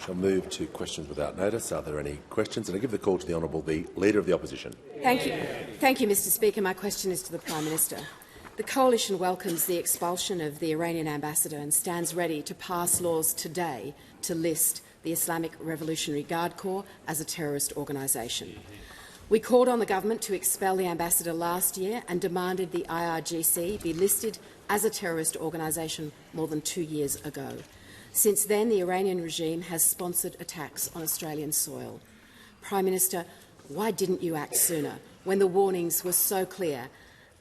Shall move to questions without notice. Are there any questions? And I give the call to the Honourable Leader of the Opposition. Thank you, Mr Speaker. My question is to the Prime Minister. The Coalition welcomes the expulsion of the Iranian ambassador and stands ready to pass laws today to list the Islamic Revolutionary Guard Corps as a terrorist organisation. We called on the government to expel the ambassador last year and demanded the IRGC be listed as a terrorist organisation more than 2 years ago. Since then, the Iranian regime has sponsored attacks on Australian soil. Prime Minister, why didn't you act sooner when the warnings were so clear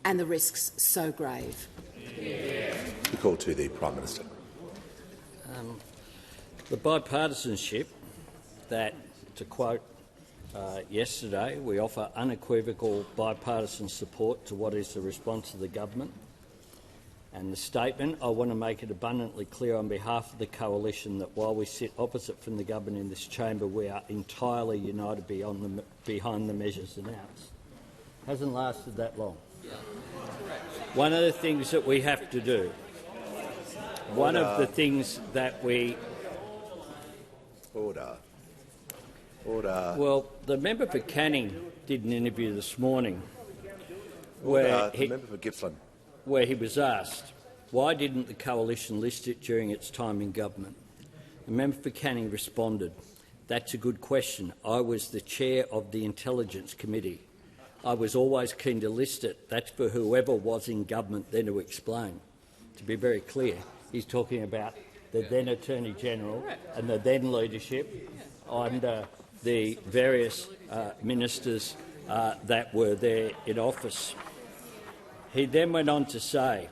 and the risks so grave? The call to the Prime Minister. The bipartisanship that, to quote yesterday, we offer unequivocal bipartisan support to what is the response of the government. And the statement, I want to make it abundantly clear on behalf of the Coalition that while we sit opposite from the government in this chamber, we are entirely united behind the measures announced. Hasn't lasted that long. One of the things that we have to do, one of the things that we... Order. Well, the member for Canning did an interview this morning The member for Gippsland, where he was asked, why didn't the Coalition list it during its time in government? The member for Canning responded, that's a good question. I was the chair of the Intelligence Committee. I was always keen to list it. That's for whoever was in government then to explain. To be very clear, he's talking about the then Attorney-General and the then leadership under the various ministers that were there in office. He then went on to say,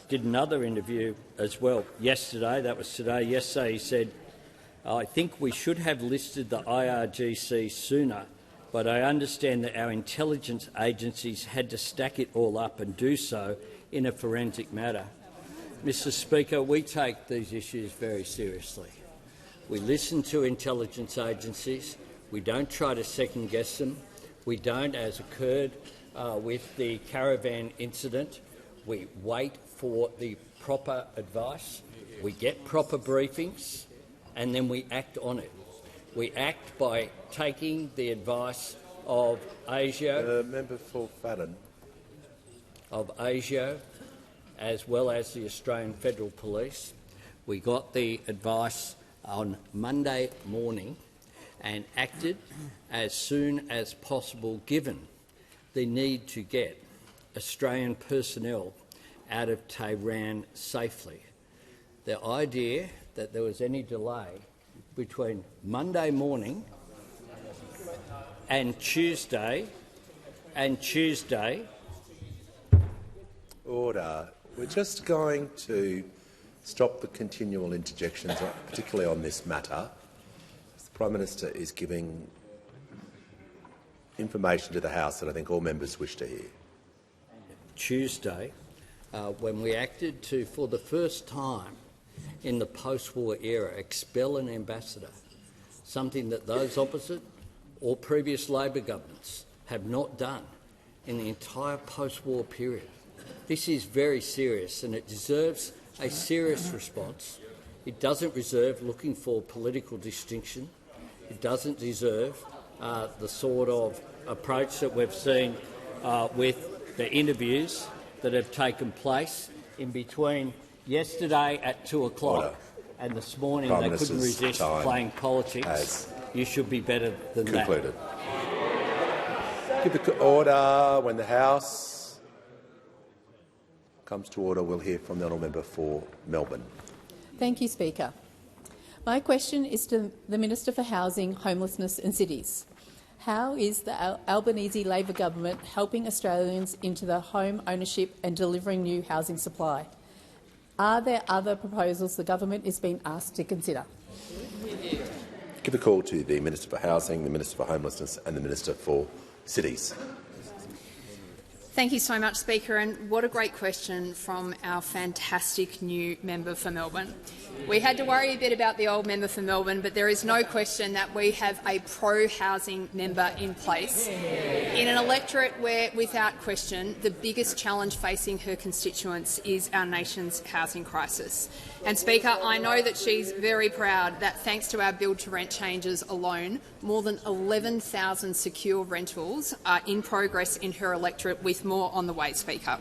did another interview as well yesterday, that was today, yesterday he said, I think we should have listed the IRGC sooner, but I understand that our intelligence agencies had to stack it all up and do so in a forensic matter. Mr Speaker, we take these issues very seriously. We listen to intelligence agencies. We don't try to second-guess them. We don't, as occurred with the caravan incident, we wait for the proper advice, we get proper briefings, and then we act on it. We act by taking the advice of ASIO, member for Fadden, as well as the Australian Federal Police. We got the advice on Monday morning and acted as soon as possible, given the need to get Australian personnel out of Tehran safely. The idea that there was any delay between Monday morning and Tuesday. Order. We're just going to stop the continual interjections, particularly on this matter. The Prime Minister is giving information to the House that I think all members wish to hear. Tuesday, when we acted to, for the first time in the post-war era, expel an ambassador, something that those opposite or previous Labor governments have not done in the entire post-war period. This is very serious and it deserves a serious response. It doesn't deserve looking for political distinction. It doesn't deserve the sort of approach that we've seen with the interviews that have taken place in between yesterday at 2 o'clock and this morning. They couldn't resist playing politics. You should be better than concluded. Give the order. When the House comes to order, we'll hear from the honourable member for Melbourne. Thank you, Speaker. My question is to the Minister for Housing, Homelessness and Cities. How is the Albanese Labor government helping Australians into the home ownership and delivering new housing supply? Are there other proposals the government is being asked to consider? Give a call to the Minister for Housing, the Minister for Homelessness and the Minister for Cities. Thank you so much, Speaker, and what a great question from our fantastic new member for Melbourne. We had to worry a bit about the old member for Melbourne, but there is no question that we have a pro-housing member in place in an electorate where, without question, the biggest challenge facing her constituents is our nation's housing crisis. And, Speaker, I know that she's very proud that, thanks to our build-to-rent changes alone, more than 11,000 secure rentals are in progress in her electorate, with more on the way, Speaker.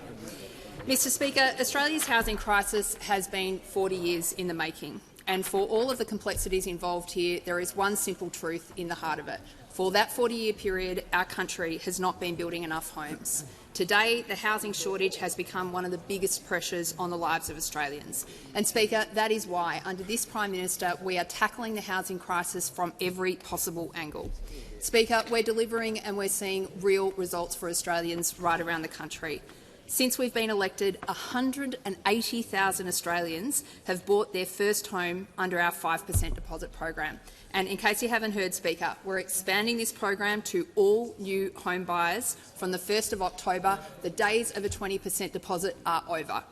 Mr Speaker, Australia's housing crisis has been 40 years in the making, and for all of the complexities involved here, there is one simple truth in the heart of it. For that 40-year period, our country has not been building enough homes. Today, the housing shortage has become one of the biggest pressures on the lives of Australians. And, Speaker, that is why, under this Prime Minister, we are tackling the housing crisis from every possible angle. Speaker, we're delivering and we're seeing real results for Australians right around the country. Since we've been elected, 180,000 Australians have bought their first home under our 5% deposit program. And in case you haven't heard, Speaker, we're expanding this program to all new home buyers from the 1st of October. The days of a 20% deposit are over.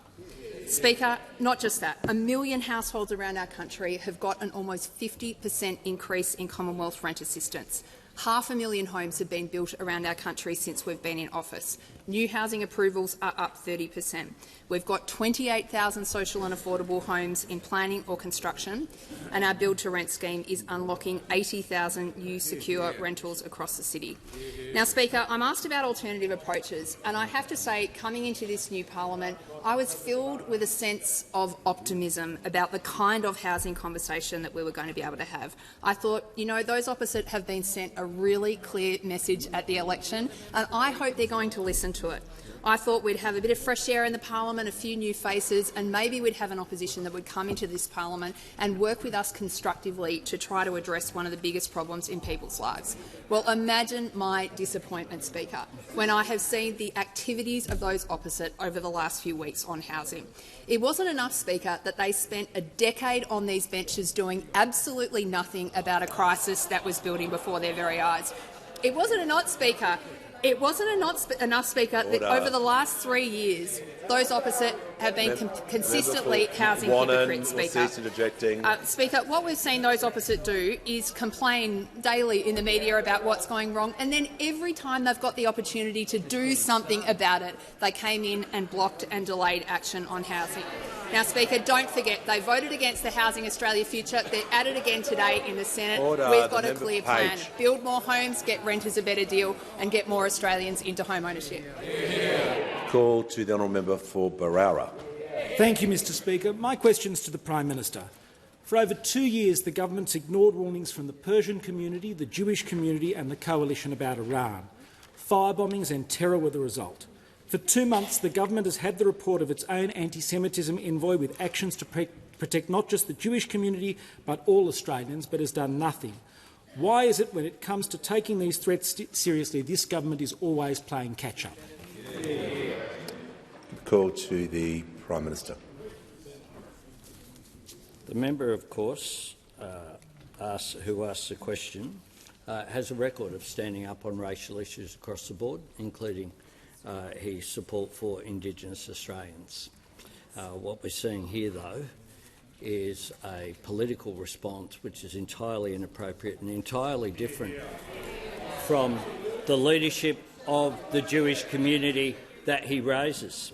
Speaker, not just that, 1 million households around our country have got an almost 50% increase in Commonwealth rent assistance. 500,000 homes have been built around our country since we've been in office. New housing approvals are up 30%. We've got 28,000 social and affordable homes in planning or construction, and our build-to-rent scheme is unlocking 80,000 new secure rentals across the city. Now, Speaker, I'm asked about alternative approaches, and I have to say, coming into this new parliament, I was filled with a sense of optimism about the kind of housing conversation that we were going to be able to have. I thought, you know, those opposite have been sent a really clear message at the election, and I hope they're going to listen to it. I thought we'd have a bit of fresh air in the parliament, a few new faces, and maybe we'd have an opposition that would come into this parliament and work with us constructively to try to address one of the biggest problems in people's lives. Well, imagine my disappointment, Speaker, when I have seen the activities of those opposite over the last few weeks on housing. It wasn't enough, Speaker, that they spent a decade on these benches doing absolutely nothing about a crisis that was building before their very eyes. It wasn't enough, Speaker. It wasn't enough, Speaker, that over the last 3 years, those opposite have been consistently housing hypocrites, Speaker. Speaker, what we've seen those opposite do is complain daily in the media about what's going wrong, and then every time they've got the opportunity to do something about it, they came in and blocked and delayed action on housing. Now, Speaker, don't forget, they voted against the Housing Australia Future. They're at it again today in the Senate. We've got a clear plan. Build more homes, get renters a better deal, and get more Australians into home ownership. Call to the honourable member for Barara. Thank you, Mr Speaker. My question is to the Prime Minister. For over 2 years, the government's ignored warnings from the Persian community, the Jewish community and the coalition about Iran. Firebombings and terror were the result. For 2 months, the government has had the report of its own anti-Semitism envoy with actions to protect not just the Jewish community but all Australians, but has done nothing. Why is it when it comes to taking these threats seriously, this government is always playing catch-up? Call to the Prime Minister. The member, of course, who asked the question, has a record of standing up on racial issues across the board, including his support for Indigenous Australians. What we're seeing here, though, is a political response which is entirely inappropriate and entirely different from the leadership of the Jewish community that he raises.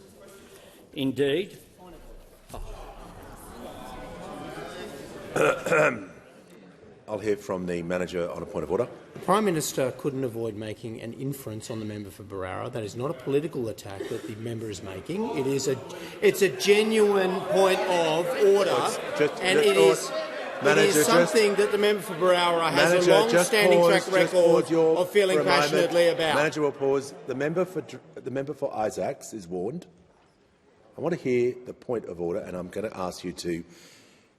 Indeed, I'll hear from the manager on a point of order. The Prime Minister couldn't avoid making an inference on the member for Barara. That is not a political attack that the member is making. It's a genuine point of order, it is something that the member for Barara has a long-standing track record of feeling passionately about. Manager will pause. The member for Isaacs is warned. I want to hear the point of order, and I'm going to ask you to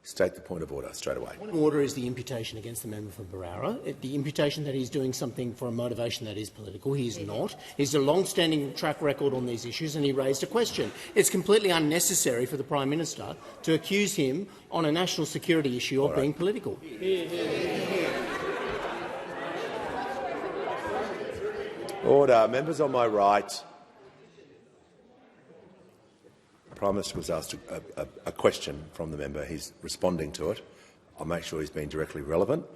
state the point of order straight away. Point of order is the imputation against the member for Barara. The imputation that he's doing something for a motivation that is political. He is not. He's a long-standing track record on these issues, and he raised a question. It's completely unnecessary for the Prime Minister to accuse him on a national security issue of being political. Order. Members on my right. The Prime Minister was asked a question from the member. He's responding to it. I'll make sure he's being directly relevant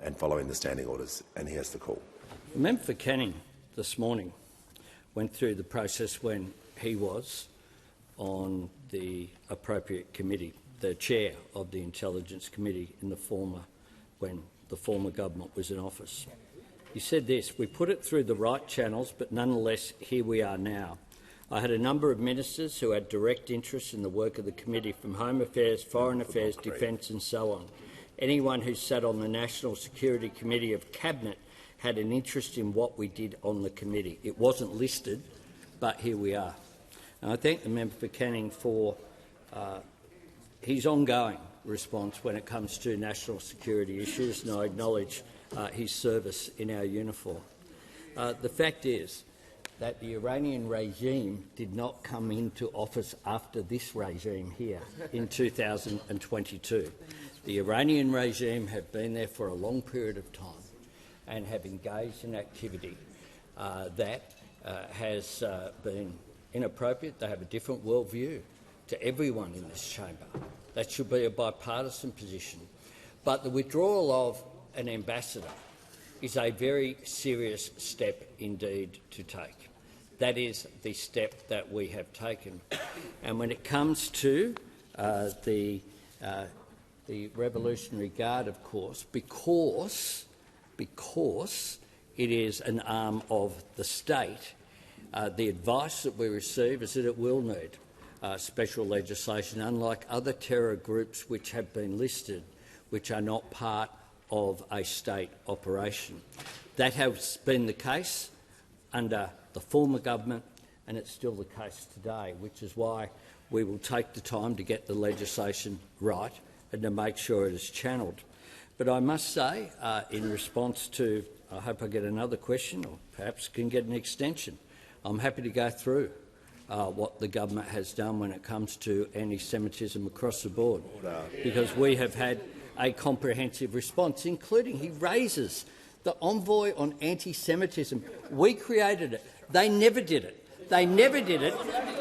and following the standing orders, and he has the call. The member for Canning this morning went through the process when he was on the appropriate committee, the chair of the Intelligence Committee when the former government was in office. He said this: "We put it through the right channels, but nonetheless here we are now. I had a number of ministers who had direct interest in the work of the committee, from Home Affairs, Foreign Affairs, Defence and so on. Anyone who sat on the National Security Committee of Cabinet had an interest in what we did on the committee. It wasn't listed, but here we are." And I thank the member for Canning for his ongoing response when it comes to national security issues, and I acknowledge his service in our uniform. The fact is that the Iranian regime did not come into office after this regime here in 2022. The Iranian regime have been there for a long period of time and have engaged in activity that has been inappropriate. They have a different worldview to everyone in this chamber. That should be a bipartisan position. But the withdrawal of an ambassador is a very serious step indeed to take. That is the step that we have taken. And when it comes to the Revolutionary Guard, of course, because it is an arm of the state, the advice that we receive is that it will need special legislation, unlike other terror groups which have been listed, which are not part of a state operation. That has been the case under the former government, and it's still the case today, which is why we will take the time to get the legislation right and to make sure it is channelled. But I must say, in response to, I hope I get another question, or perhaps can get an extension, I'm happy to go through what the government has done when it comes to anti-Semitism across the board, because we have had a comprehensive response, including he raises the envoy on anti-Semitism. We created it. They never did it. They never did it.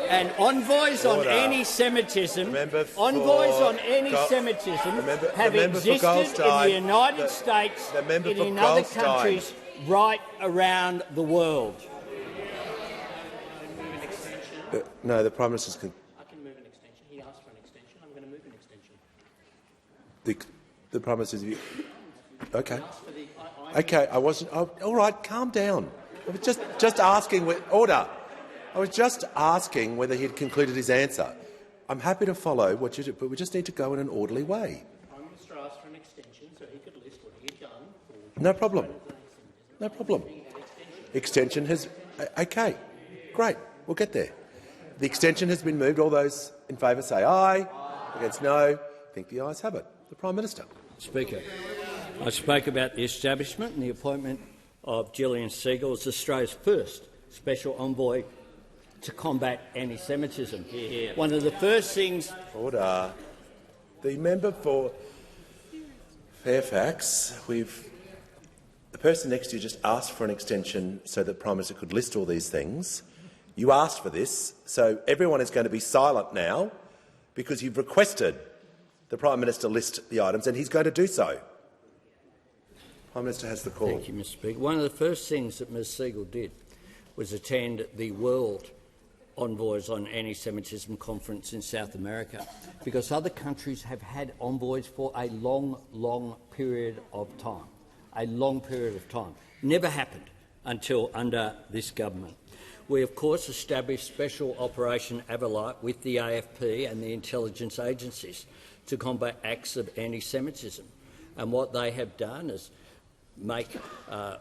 And envoys on anti-Semitism, have existed in the United States and in other countries right around the world. No, the Prime Minister's... I can move an extension. He asked for an extension. I'm going to move an extension. The Prime Minister's... OK. OK, I wasn't... Oh, all right, calm down. I was just asking... Order. I was just asking whether he had concluded his answer. I'm happy to follow what you do, but we just need to go in an orderly way. The Prime Minister asked for an extension so he could list what he had done. No problem. No problem. Extension has... OK, great. We'll get there. The extension has been moved. All those in favour say aye. Against no. I think the ayes have it. The Prime Minister. Speaker, I spoke about the establishment and the appointment of Gillian Segal as Australia's first special envoy to combat anti-Semitism. One of the first things... Order. The member for Fairfax, the person next to you just asked for an extension so that the Prime Minister could list all these things. You asked for this, so everyone is going to be silent now because you've requested the Prime Minister list the items, and he's going to do so. Prime Minister has the call. Thank you, Mr Speaker. One of the first things that Ms Segal did was attend the World Envoys on Anti-Semitism conference in South America, because other countries have had envoys for a long, long period of time. A long period of time. Never happened until under this government. We, of course, established Special Operation Avalite with the AFP and the intelligence agencies to combat acts of anti-Semitism. And what they have done is make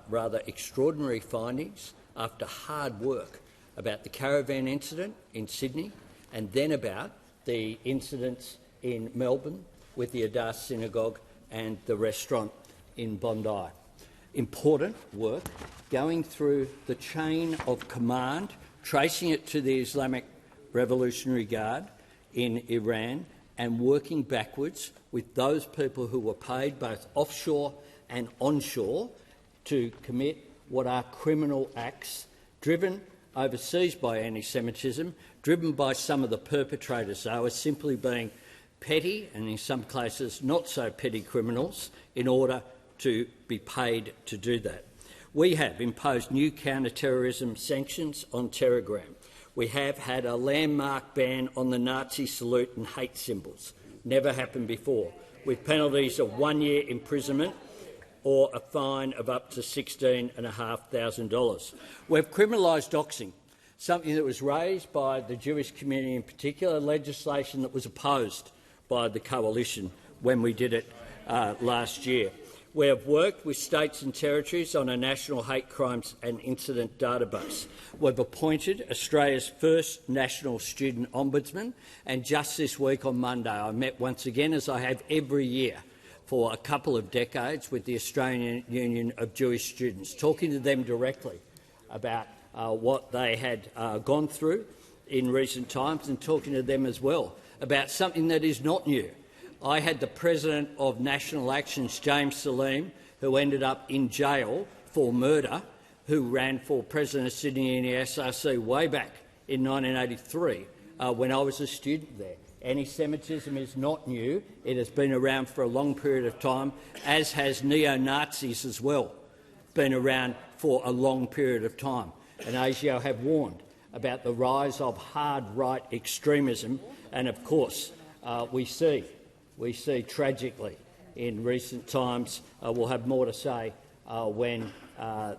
rather extraordinary findings after hard work about the caravan incident in Sydney and then about the incidents in Melbourne with the Adas Synagogue and the restaurant in Bondi. Important work going through the chain of command, tracing it to the Islamic Revolutionary Guard in Iran and working backwards with those people who were paid both offshore and onshore to commit what are criminal acts driven overseas by anti-Semitism, driven by some of the perpetrators, though, as simply being petty and, in some cases, not so petty criminals in order to be paid to do that. We have imposed new counter-terrorism sanctions on Telegram. We have had a landmark ban on the Nazi salute and hate symbols. Never happened before, with penalties of 1 year imprisonment or a fine of up to $16,500. We've criminalised doxing, something that was raised by the Jewish community in particular, legislation that was opposed by the coalition when we did it last year. We have worked with states and territories on a national hate crimes and incident database. We've appointed Australia's first national student ombudsman, and just this week on Monday I met once again, as I have every year for a couple of decades, with the Australian Union of Jewish Students, talking to them directly about what they had gone through in recent times, and talking to them as well about something that is not new. I had the President of National Action's, James Salim, who ended up in jail for murder, who ran for President of Sydney in the SRC way back in 1983 when I was a student there. Anti-Semitism is not new. It has been around for a long period of time, as has neo-Nazis as well, been around for a long period of time. And ASIO have warned about the rise of hard right extremism, and of course we see tragically in recent times, we'll have more to say when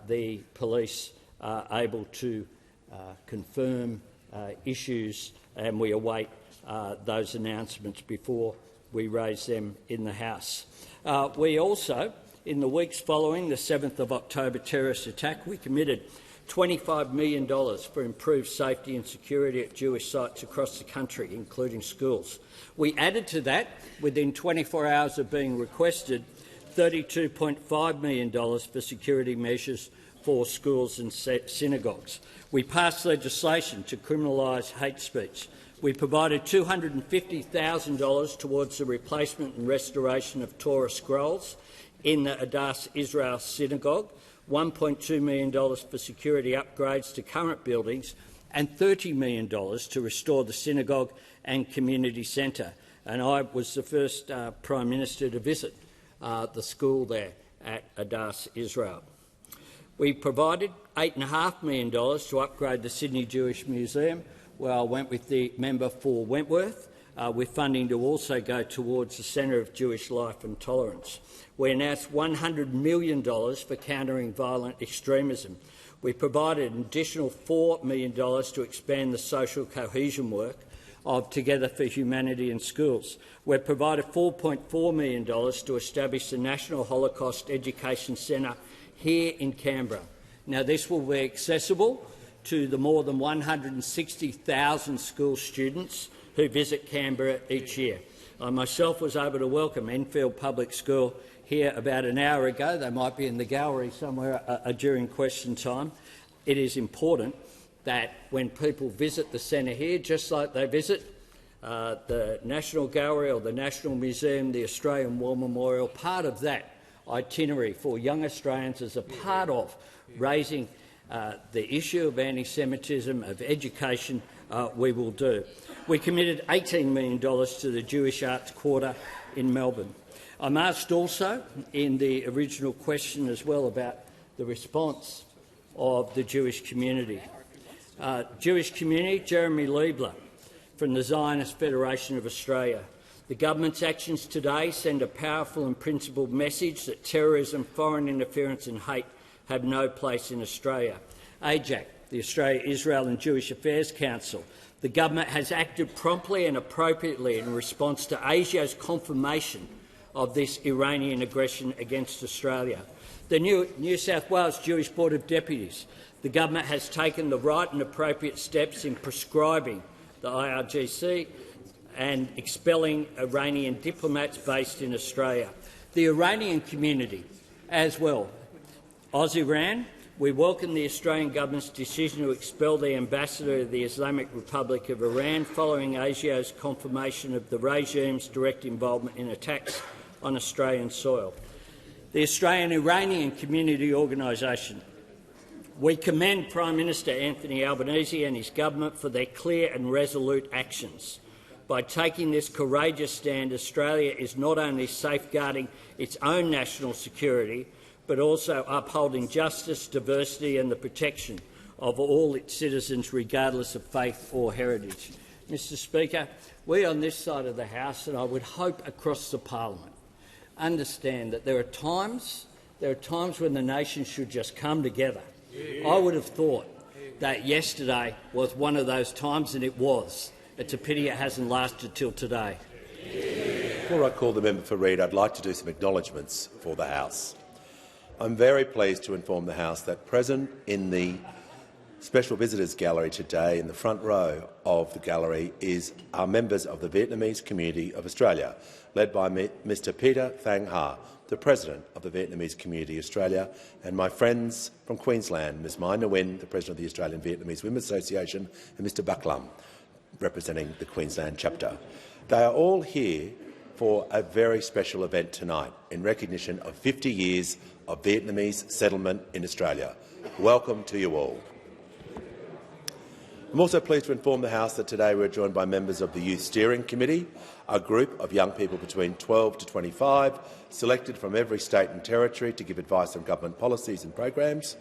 the police are able to confirm issues, and we await those announcements before we raise them in the House. We also, in the weeks following the 7th of October terrorist attack, we committed $25 million for improved safety and security at Jewish sites across the country, including schools. We added to that, within 24 hours of being requested, $32.5 million for security measures for schools and synagogues. We passed legislation to criminalise hate speech. We provided $250,000 towards the replacement and restoration of Torah scrolls in the Adass Israel Synagogue, $1.2 million for security upgrades to current buildings, and $30 million to restore the synagogue and community centre. And I was the first Prime Minister to visit the school there at Adass Israel. We provided $8.5 million to upgrade the Sydney Jewish Museum, where I went with the member for Wentworth, with funding to also go towards the Centre of Jewish Life and Tolerance. We announced $100 million for countering violent extremism. We provided an additional $4 million to expand the social cohesion work of Together for Humanity in schools. We've provided $4.4 million to establish the National Holocaust Education Centre here in Canberra. Now, this will be accessible to the more than 160,000 school students who visit Canberra each year. I myself was able to welcome Enfield Public School here about an hour ago. They might be in the gallery somewhere during question time. It is important that when people visit the centre here, just like they visit the National Gallery or the National Museum, the Australian War Memorial, part of that itinerary for young Australians as a part of raising the issue of anti-Semitism, of education, we will do. We committed $18 million to the Jewish Arts Quarter in Melbourne. I'm asked also in the original question as well about the response of the Jewish community. Jewish community, Jeremy Liebler from the Zionist Federation of Australia. The government's actions today send a powerful and principled message that terrorism, foreign interference and hate have no place in Australia. AJAC, the Australia, Israel and Jewish Affairs Council. The government has acted promptly and appropriately in response to ASIO's confirmation of this Iranian aggression against Australia. The New South Wales Jewish Board of Deputies. The government has taken the right and appropriate steps in prescribing the IRGC and expelling Iranian diplomats based in Australia. The Iranian community as well. Iran, we welcome the Australian government's decision to expel the ambassador of the Islamic Republic of Iran following ASIO's confirmation of the regime's direct involvement in attacks on Australian soil. The Australian Iranian Community Organisation. We commend Prime Minister Anthony Albanese and his government for their clear and resolute actions. By taking this courageous stand, Australia is not only safeguarding its own national security, but also upholding justice, diversity and the protection of all its citizens, regardless of faith or heritage. Mr Speaker, we on this side of the House, and I would hope across the parliament, understand that there are times when the nation should just come together. I would have thought that yesterday was one of those times, and it was. It's a pity it hasn't lasted till today. Before I call the member for Reid, I'd like to do some acknowledgements for the House. I'm very pleased to inform the House that present in the Special Visitors Gallery today, in the front row of the gallery, are members of the Vietnamese community of Australia, led by Mr Peter Thang Ha, the President of the Vietnamese Community Australia, and my friends from Queensland, Ms Mai Nguyen, the President of the Australian Vietnamese Women's Association, and Mr Buchholz, representing the Queensland chapter. They are all here for a very special event tonight in recognition of 50 years of Vietnamese settlement in Australia. Welcome to you all. I'm also pleased to inform the House that today we are joined by members of the Youth Steering Committee, a group of young people between 12 to 25, selected from every state and territory to give advice on government policies and programs,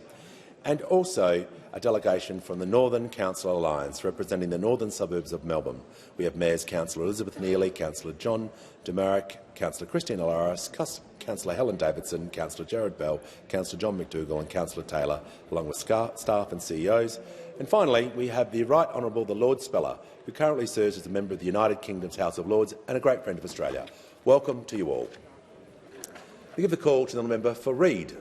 and also a delegation from the Northern Council Alliance, representing the northern suburbs of Melbourne. We have Mayors Councillor Elizabeth Neely, Councillor John Demarick, Councillor Christine Alaris, Councillor Helen Davidson, Councillor Jared Bell, Councillor John McDougall and Councillor Taylor, along with staff and CEOs. And finally, we have the Right Honourable the Lord Speller, who currently serves as a member of the United Kingdom's House of Lords and a great friend of Australia. Welcome to you all. We give the call to the member for Reid.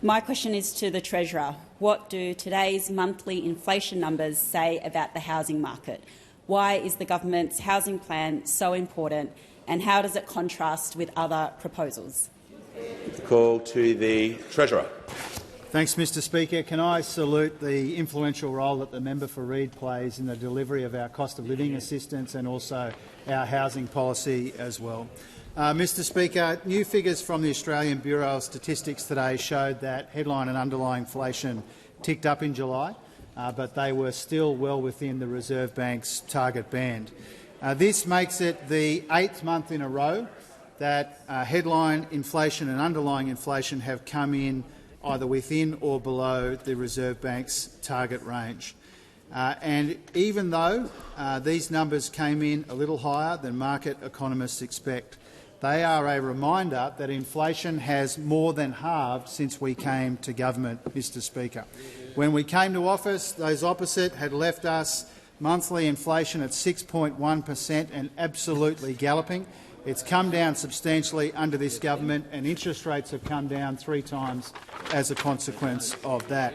My question is to the Treasurer. What do today's monthly inflation numbers say about the housing market? Why is the government's housing plan so important, and how does it contrast with other proposals? The call to the Treasurer. Thanks, Mr Speaker. Can I salute the influential role that the member for Reid plays in the delivery of our cost of living assistance and also our housing policy as well. Mr Speaker, new figures from the Australian Bureau of Statistics today showed that headline and underlying inflation ticked up in July, but they were still well within the Reserve Bank's target band. This makes it the 8th month in a row that headline inflation and underlying inflation have come in either within or below the Reserve Bank's target range. And even though these numbers came in a little higher than market economists expect, they are a reminder that inflation has more than halved since we came to government, Mr Speaker. When we came to office, those opposite had left us monthly inflation at 6.1% and absolutely galloping. It's come down substantially under this government, and interest rates have come down 3 times as a consequence of that.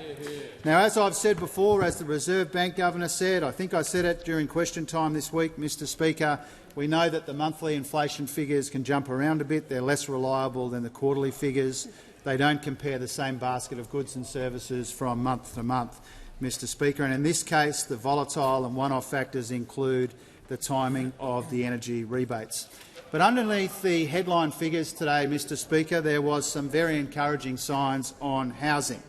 Now, as I've said before, as the Reserve Bank Governor said, I think I said it during question time this week, Mr Speaker, we know that the monthly inflation figures can jump around a bit. They're less reliable than the quarterly figures. They don't compare the same basket of goods and services from month to month, Mr Speaker. And in this case, the volatile and one-off factors include the timing of the energy rebates. But underneath the headline figures today, Mr Speaker, there was some very encouraging signs on housing.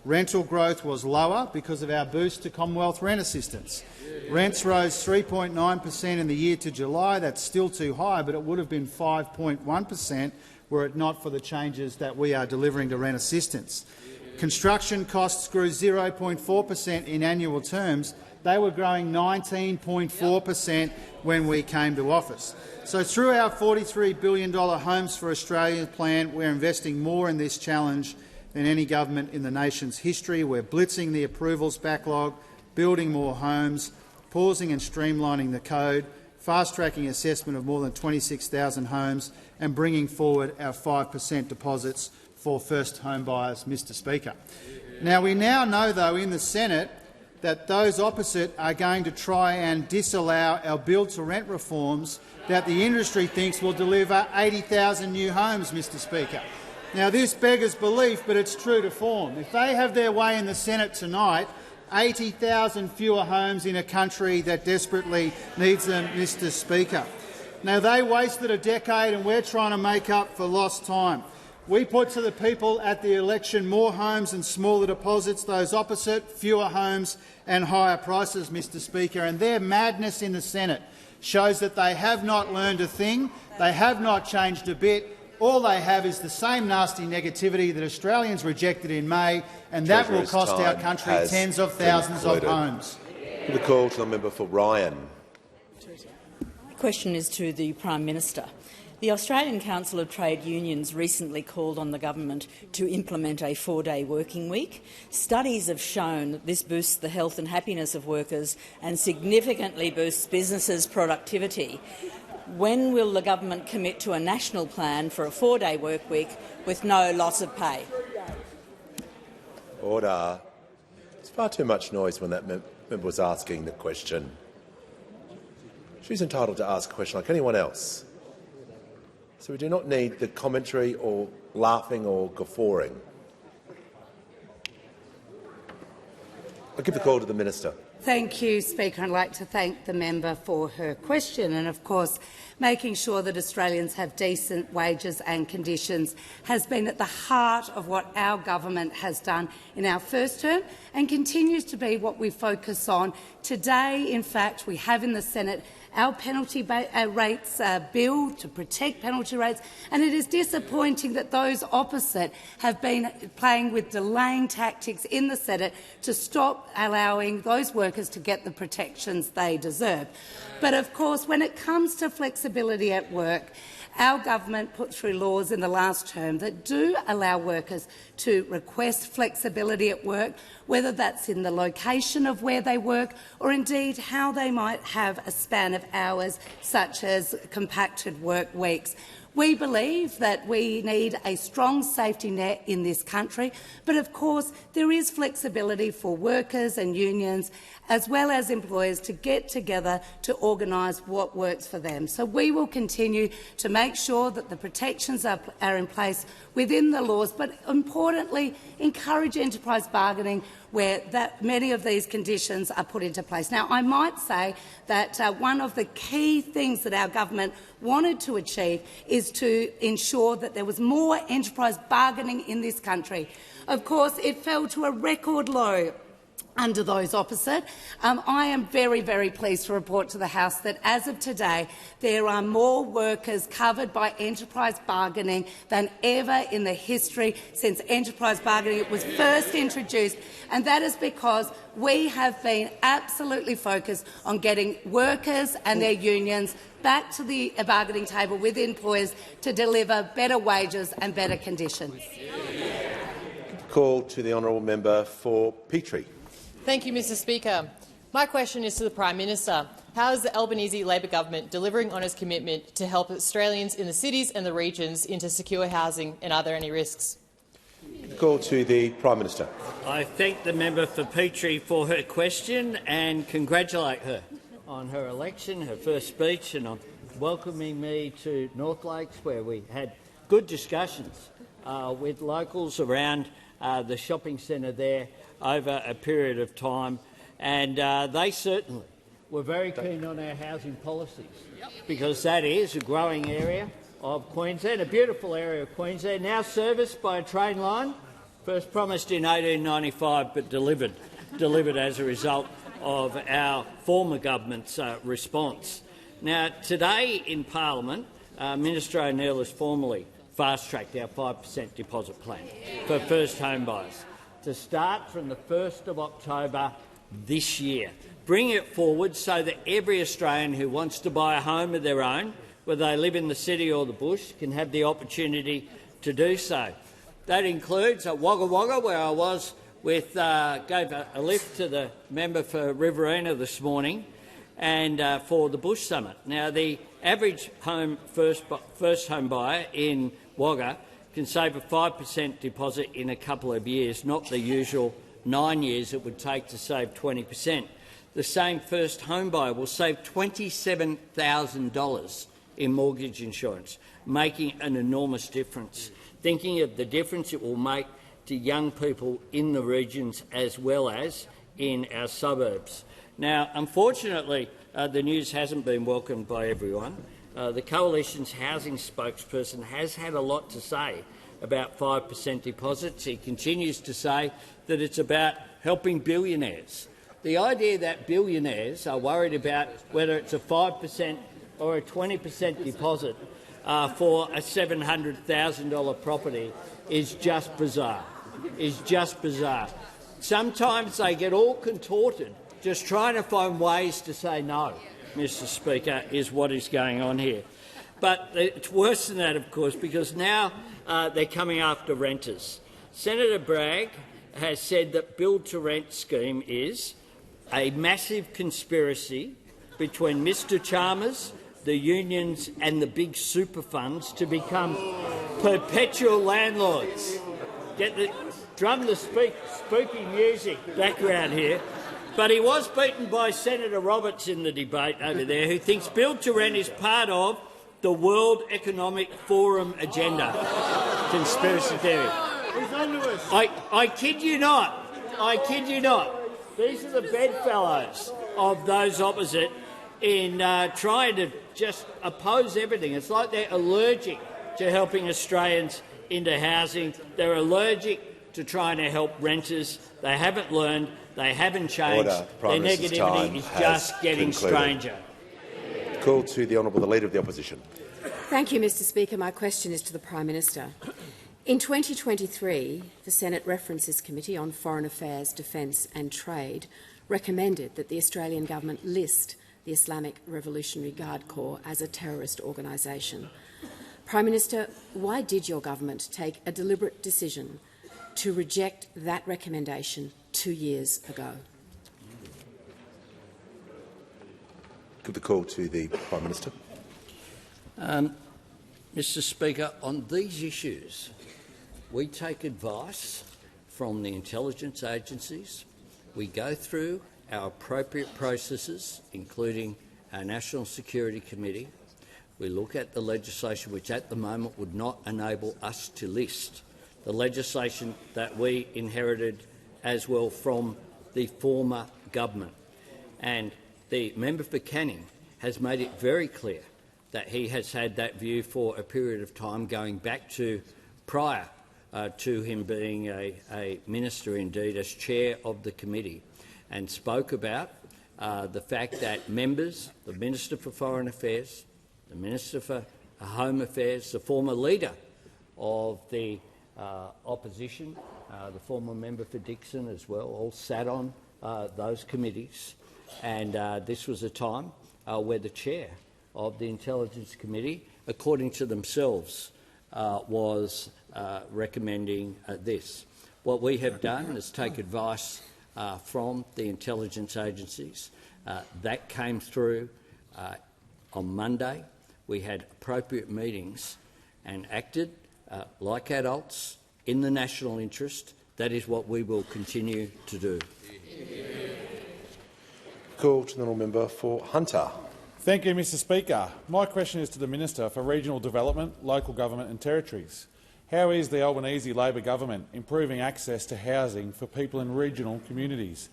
Rental growth was lower because of our boost to Commonwealth rent assistance. Rents rose 3.9% in the year to July. That's still too high, but it would have been 5.1% were it not for the changes that we are delivering to rent assistance. Construction costs grew 0.4% in annual terms. They were growing 19.4% when we came to office. So through our $43 billion Homes for Australia plan, we're investing more in this challenge than any government in the nation's history. We're blitzing the approvals backlog, building more homes, pausing and streamlining the code, fast-tracking assessment of more than 26,000 homes and bringing forward our 5% deposits for first home buyers, Mr Speaker. Now, we now know, though, in the Senate that those opposite are going to try and disallow our build-to-rent reforms that the industry thinks will deliver 80,000 new homes, Mr Speaker. Now, this beggars belief, but it's true to form. If they have their way in the Senate tonight, 80,000 fewer homes in a country that desperately needs them, Mr Speaker. Now, they wasted a decade and we're trying to make up for lost time. We put to the people at the election more homes and smaller deposits, those opposite, fewer homes and higher prices, Mr Speaker, and their madness in the Senate shows that they have not learned a thing, they have not changed a bit. All they have is the same nasty negativity that Australians rejected in May, and that will cost our country tens of thousands of homes. The call to the member for Ryan. My question is to the Prime Minister. The Australian Council of Trade Unions recently called on the government to implement a 4-day working week. Studies have shown that this boosts the health and happiness of workers and significantly boosts businesses' productivity. When will the government commit to a national plan for a 4-day work week with no loss of pay? Order. There's far too much noise when that member was asking the question. She's entitled to ask a question like anyone else. So we do not need the commentary or laughing or guffawing. I'll give the call to the Minister. Thank you, Speaker. I'd like to thank the member for her question. And, of course, making sure that Australians have decent wages and conditions has been at the heart of what our government has done in our first term and continues to be what we focus on. Today, in fact, we have in the Senate our penalty rates bill to protect penalty rates, and it is disappointing that those opposite have been playing with delaying tactics in the Senate to stop allowing those workers to get the protections they deserve. But, of course, when it comes to flexibility at work, our government put through laws in the last term that do allow workers to request flexibility at work, whether that's in the location of where they work or indeed how they might have a span of hours, such as compacted work weeks. We believe that we need a strong safety net in this country, but of course there is flexibility for workers and unions as well as employers to get together to organise what works for them. So we will continue to make sure that the protections are in place within the laws, but importantly encourage enterprise bargaining where many of these conditions are put into place. Now, I might say that one of the key things that our government wanted to achieve is to ensure that there was more enterprise bargaining in this country. Of course, it fell to a record low under those opposite. I am very, very pleased to report to the House that as of today there are more workers covered by enterprise bargaining than ever in the history since enterprise bargaining was first introduced, and that is because we have been absolutely focused on getting workers and their unions back to the bargaining table with employers to deliver better wages and better conditions. Call to the honourable member for Petrie. Thank you, Mr Speaker. My question is to the Prime Minister. How is the Albanese Labor government delivering on its commitment to help Australians in the cities and the regions into secure housing, and are there any risks? Call to the Prime Minister. I thank the member for Petrie for her question and congratulate her on her election, her first speech, and on welcoming me to North Lakes, where we had good discussions with locals around the shopping centre there over a period of time, and they certainly were very keen on our housing policies, because that is a growing area of Queensland, a beautiful area of Queensland, now serviced by a train line, first promised in 1895 but delivered as a result of our former government's response. Now, today in Parliament, Minister O'Neill has formally fast-tracked our 5% deposit plan for first home buyers to start from the 1st of October this year. Bring it forward so that every Australian who wants to buy a home of their own, whether they live in the city or the bush, can have the opportunity to do so. That includes at Wagga Wagga, where I was with, gave a lift to the member for Riverina this morning, and for the Bush Summit. Now, the average first home buyer in Wagga can save a 5% deposit in a couple of years, not the usual 9 years it would take to save 20%. The same first home buyer will save $27,000 in mortgage insurance, making an enormous difference. Thinking of the difference it will make to young people in the regions as well as in our suburbs. Now, unfortunately, the news hasn't been welcomed by everyone. The Coalition's housing spokesperson has had a lot to say about 5% deposits. He continues to say that it's about helping billionaires. The idea that billionaires are worried about whether it's a 5% or a 20% deposit for a $700,000 property is just bizarre. Sometimes they get all contorted just trying to find ways to say no, Mr Speaker, is what is going on here. But it's worse than that, of course, because now they're coming after renters. Senator Bragg has said that build-to-rent scheme is a massive conspiracy between Mr Chalmers, the unions and the big super funds to become perpetual landlords. Drum the spooky music background here. But he was beaten by Senator Roberts in the debate over there, who thinks build-to-rent is part of the World Economic Forum agenda. Conspiracy theory. I kid you not. These are the bedfellows of those opposite in trying to just oppose everything. It's like they're allergic to helping Australians into housing. They're allergic to trying to help renters. They haven't learned. They haven't changed. Their negativity is just getting stranger. Call to the Honourable the Leader of the Opposition. Thank you, Mr Speaker. My question is to the Prime Minister. In 2023, the Senate References Committee on Foreign Affairs, Defence and Trade recommended that the Australian government list the Islamic Revolutionary Guard Corps as a terrorist organisation. Prime Minister, why did your government take a deliberate decision to reject that recommendation 2 years ago? Give the call to the Prime Minister. Mr Speaker, on these issues, we take advice from the intelligence agencies. We go through our appropriate processes, including our National Security Committee. We look at the legislation which at the moment would not enable us to list, the legislation that we inherited as well from the former government. And the member for Canning has made it very clear that he has had that view for a period of time going back to prior to him being a minister, indeed, as chair of the committee, and spoke about the fact that members, the Minister for Foreign Affairs, the Minister for Home Affairs, the former leader of the opposition, the former member for Dixon as well, all sat on those committees. And this was a time where the chair of the Intelligence Committee, according to themselves, was recommending this. What we have done is take advice from the intelligence agencies. That came through on Monday. We had appropriate meetings and acted like adults in the national interest. That is what we will continue to do. Call to the honourable member for Hunter. Thank you, Mr Speaker. My question is to the Minister for Regional Development, Local Government and Territories. How is the Albanese Labor government improving access to housing for people in regional communities?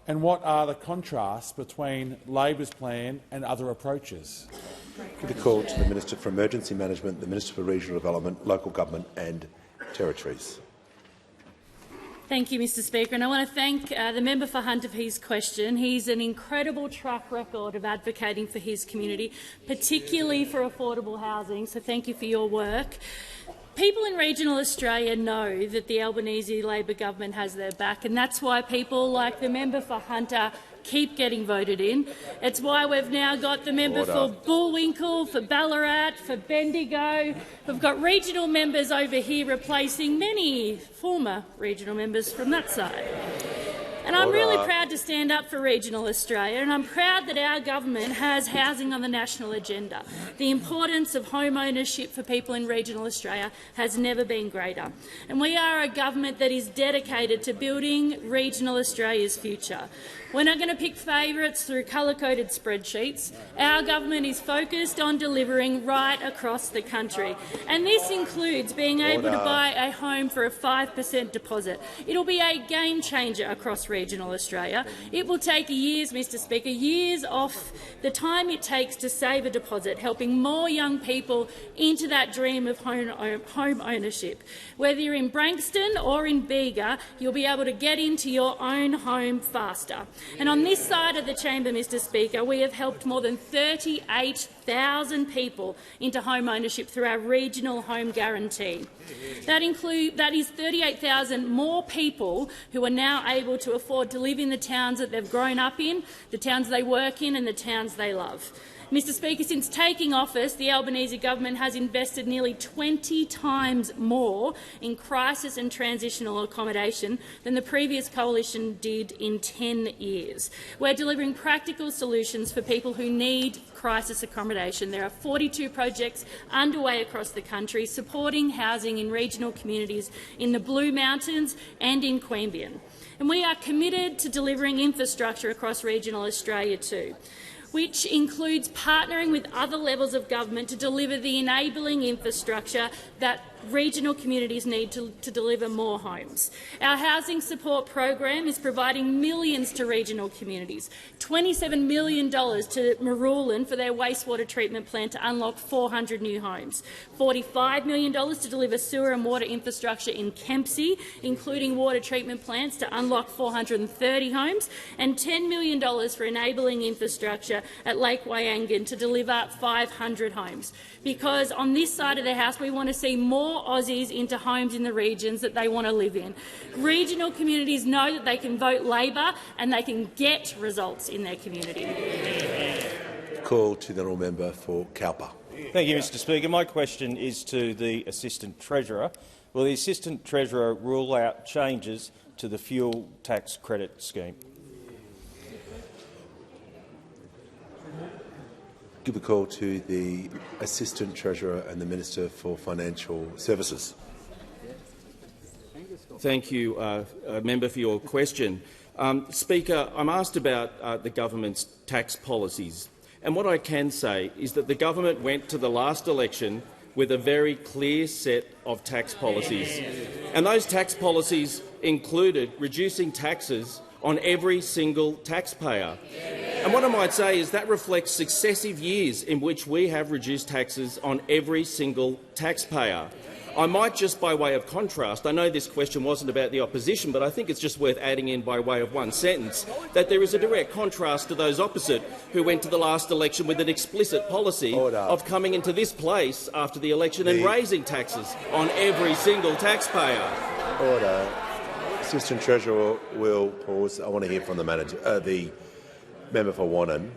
And what are the contrasts between Labor's plan and other approaches? Give the call to the Minister for Emergency Management, the Minister for Regional Development, Local Government and Territories. Thank you, Mr Speaker. And I want to thank the member for Hunter for his question. He's an incredible track record of advocating for his community, particularly for affordable housing, so thank you for your work. People in regional Australia know that the Albanese Labor government has their back, and that's why people like the member for Hunter keep getting voted in. It's why we've now got the member for Bullwinkle, for Ballarat, for Bendigo. We've got regional members over here replacing many former regional members from that side. And I'm really proud to stand up for regional Australia, and I'm proud that our government has housing on the national agenda. The importance of home ownership for people in regional Australia has never been greater. And we are a government that is dedicated to building regional Australia's future. We're not going to pick favourites through colour-coded spreadsheets. Our government is focused on delivering right across the country. And this includes being able to buy a home for a 5% deposit. It'll be a game-changer across regional regional Australia. It will take years, Mr Speaker, years off the time it takes to save a deposit, helping more young people into that dream of home ownership. Whether you're in Branxton or in Bega, you'll be able to get into your own home faster. And on this side of the chamber, Mr Speaker, we have helped more than 38,000 people into home ownership through our regional home guarantee. That is 38,000 more people who are now able to afford to live in the towns that they've grown up in, the towns they work in and the towns they love. Mr Speaker, since taking office, the Albanese government has invested nearly 20 times more in crisis and transitional accommodation than the previous coalition did in 10 years. We're delivering practical solutions for people who need crisis accommodation. There are 42 projects underway across the country supporting housing in regional communities in the Blue Mountains and in Queanbeyan. And we are committed to delivering infrastructure across regional Australia too, which includes partnering with other levels of government to deliver the enabling infrastructure that regional communities need to deliver more homes. Our housing support program is providing millions to regional communities, $27 million to Marulan for their wastewater treatment plant to unlock 400 new homes, $45 million to deliver sewer and water infrastructure in Kempsey, including water treatment plants to unlock 430 homes, and $10 million for enabling infrastructure at Lake Wyangan to deliver 500 homes. Because on this side of the House we want to see more Aussies into homes in the regions that they want to live in. Regional communities know that they can vote Labor and they can get results in their community. Call to the honourable member for Cowper. Thank you, Mr Speaker. My question is to the Assistant Treasurer. Will the Assistant Treasurer rule out changes to the fuel tax credit scheme? Give a call to the Assistant Treasurer and the Minister for Financial Services. Thank you, Member, for your question. Speaker, I'm asked about the government's tax policies, and what I can say is that the government went to the last election with a very clear set of tax policies, and those tax policies included reducing taxes on every single taxpayer. And what I might say is that reflects successive years in which we have reduced taxes on every single taxpayer. I might just, by way of contrast, I know this question wasn't about the opposition, but I think it's just worth adding in by way of one sentence, that there is a direct contrast to those opposite who went to the last election with an explicit policy of coming into this place after the election and raising taxes on every single taxpayer. Order. Assistant Treasurer will pause. I want to hear from the manager, the member for Wannon.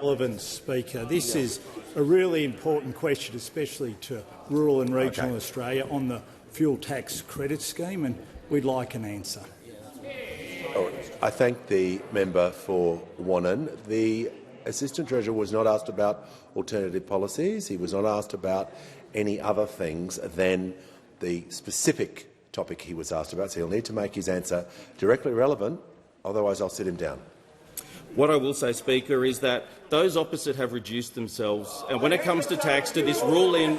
Relevant, Speaker. This is a really important question, especially to rural and regional Australia, on the fuel tax credit scheme, and we'd like an answer. I thank the member for Wannon. The Assistant Treasurer was not asked about alternative policies. He was not asked about any other things than the specific topic he was asked about, so he'll need to make his answer directly relevant, otherwise I'll sit him down. What I will say, Speaker, is that those opposite have reduced themselves, and when it comes to tax, to this rule-in,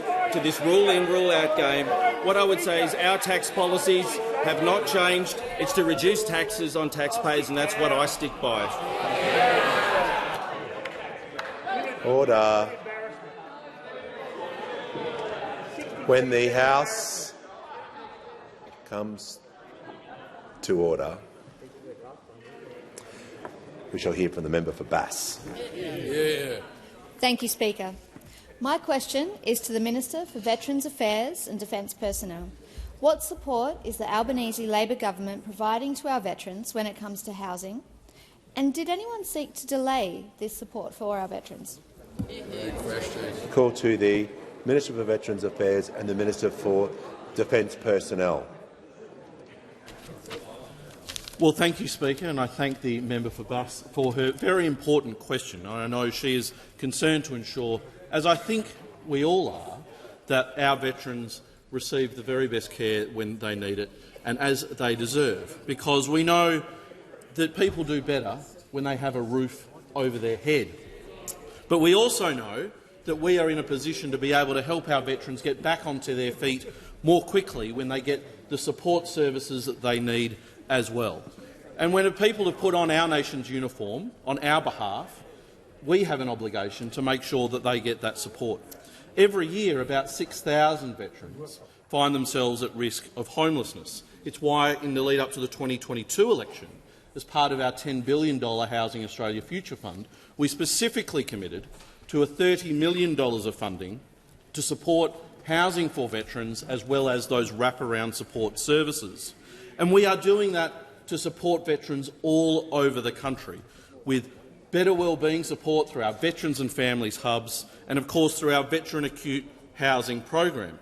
rule-out game, what I would say is our tax policies have not changed. It's to reduce taxes on taxpayers, and that's what I stick by. Order. When the House comes to order, we shall hear from the member for Bass. Thank you, Speaker. My question is to the Minister for Veterans Affairs and Defence Personnel. What support is the Albanese Labor government providing to our veterans when it comes to housing? And did anyone seek to delay this support for our veterans? Call to the Minister for Veterans Affairs and the Minister for Defence Personnel. Well, thank you, Speaker, and I thank the member for Bass for her very important question. I know she is concerned to ensure, as I think we all are, that our veterans receive the very best care when they need it and as they deserve, because we know that people do better when they have a roof over their head. But we also know that we are in a position to be able to help our veterans get back onto their feet more quickly when they get the support services that they need as well. And when people have put on our nation's uniform on our behalf, we have an obligation to make sure that they get that support. Every year, about 6,000 veterans find themselves at risk of homelessness. It's why, in the lead-up to the 2022 election, as part of our $10 billion Housing Australia Future Fund, we specifically committed to $30 million of funding to support housing for veterans as well as those wraparound support services. And we are doing that to support veterans all over the country, with better wellbeing support through our Veterans and Families hubs and, of course, through our Veteran Acute Housing program,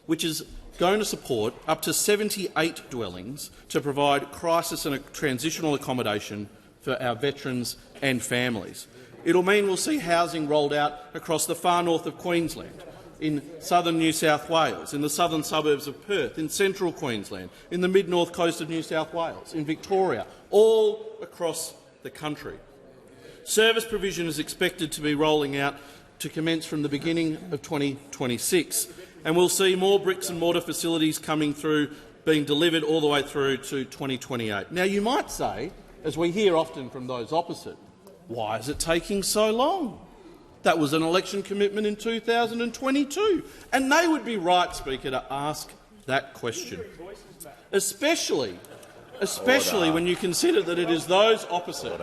which is going to support up to 78 dwellings to provide crisis and transitional accommodation for our veterans and families. It will mean we'll see housing rolled out across the far north of Queensland, in southern New South Wales, in the southern suburbs of Perth, in central Queensland, in the mid-north coast of New South Wales, in Victoria, all across the country. Service provision is expected to be rolling out to commence from the beginning of 2026, and we'll see more bricks and mortar facilities coming through, being delivered all the way through to 2028. Now, you might say, as we hear often from those opposite, why is it taking so long? That was an election commitment in 2022. And they would be right, Speaker, to ask that question, especially when you consider that it is those opposite,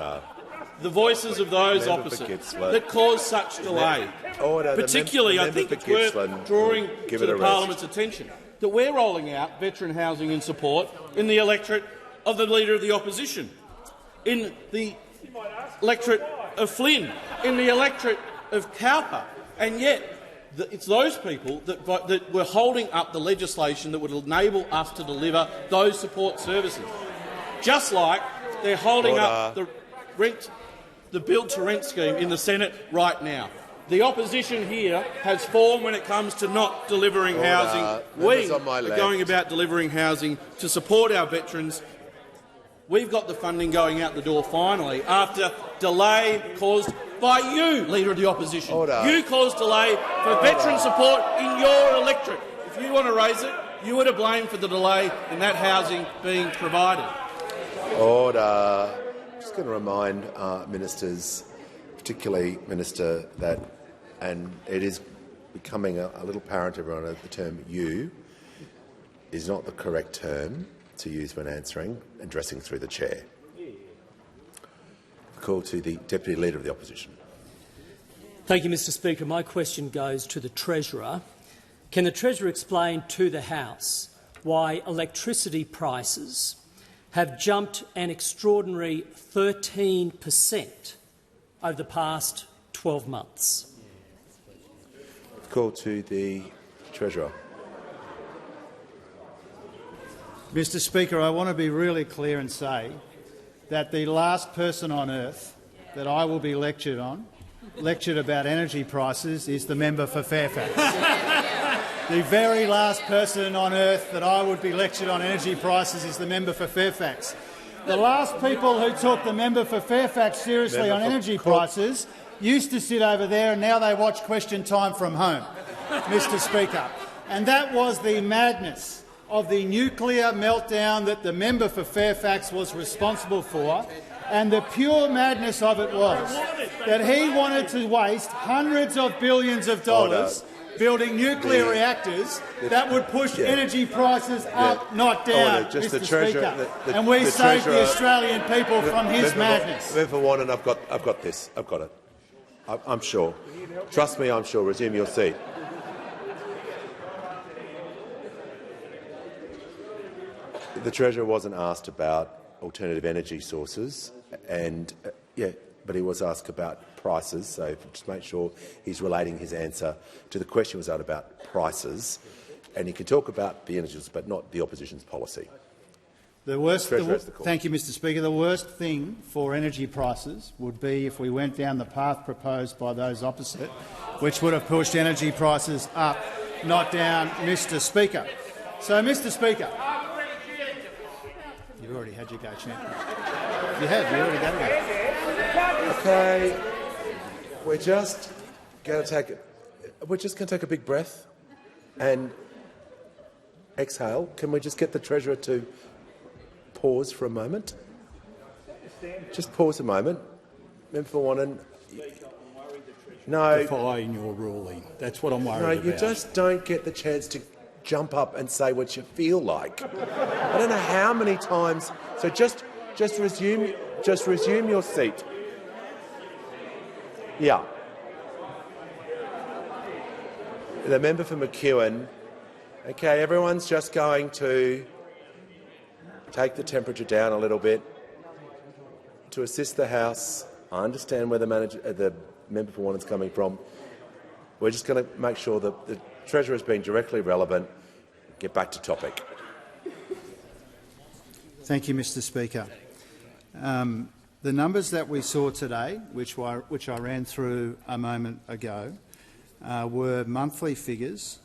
the voices of those opposite, that cause such delay. Particularly, I think it's worth drawing to the Parliament's attention that we're rolling out veteran housing in support in the electorate of the Leader of the Opposition, in the electorate of Flynn, in the electorate of Cowper, and yet it's those people that were holding up the legislation that would enable us to deliver those support services. Just like they're holding up the build-to-rent scheme in the Senate right now. The opposition here has formed when it comes to not delivering housing. We are going about delivering housing to support our veterans. We've got the funding going out the door finally after delay caused by you, Leader of the Opposition. You caused delay for veteran support in your electorate. If you want to raise it, you were to blame for the delay in that housing being provided. Order. I'm just going to remind ministers, particularly Minister, that, and it is becoming a little apparent to everyone that the term "you" is not the correct term to use when answering, addressing through the chair. Call to the Deputy Leader of the Opposition. Thank you, Mr Speaker. My question goes to the Treasurer. Can the Treasurer explain to the House why electricity prices have jumped an extraordinary 13% over the past 12 months? Call to the Treasurer. Mr Speaker, I want to be really clear and say that the last person on earth that I will be lectured about energy prices is the member for Fairfax. The very last person on earth that I would be lectured on energy prices is the member for Fairfax. The last people who took the member for Fairfax seriously on energy prices used to sit over there, and now they watch Question Time from home, Mr Speaker. And that was the madness of the nuclear meltdown that the member for Fairfax was responsible for, and the pure madness of it was that he wanted to waste hundreds of billions of dollars building nuclear reactors that would push energy prices up, not down, Mr Speaker. And we saved the Australian people from his madness. Member Warren, I've got this. I've got it. I'm sure. Trust me, I'm sure. Resume your seat. The Treasurer wasn't asked about alternative energy sources, and but he was asked about prices. So just make sure he's relating his answer to the question was about prices, and he can talk about the energies, but not the opposition's policy. Thank you, Mr Speaker. The worst thing for energy prices would be if we went down the path proposed by those opposite, which would have pushed energy prices up, not down, Mr Speaker. So, Mr Speaker, you've already had your go, champ. You already got it. Okay, we're just going to take a big breath and exhale. Can we just get the Treasurer to pause for a moment? Just pause a moment. Member for Wannon. No. Defying your ruling. That's what I'm worried about. No, you just don't get the chance to jump up and say what you feel like. I don't know how many times. So just resume your seat. Yeah. The member for McEwen. Okay, everyone's just going to take the temperature down a little bit to assist the House. I understand where the member for Wannon's coming from. We're just going to make sure that the Treasurer is being directly relevant. Get back to topic. Thank you, Mr Speaker. The numbers that we saw today, which I ran through a moment ago, were monthly figures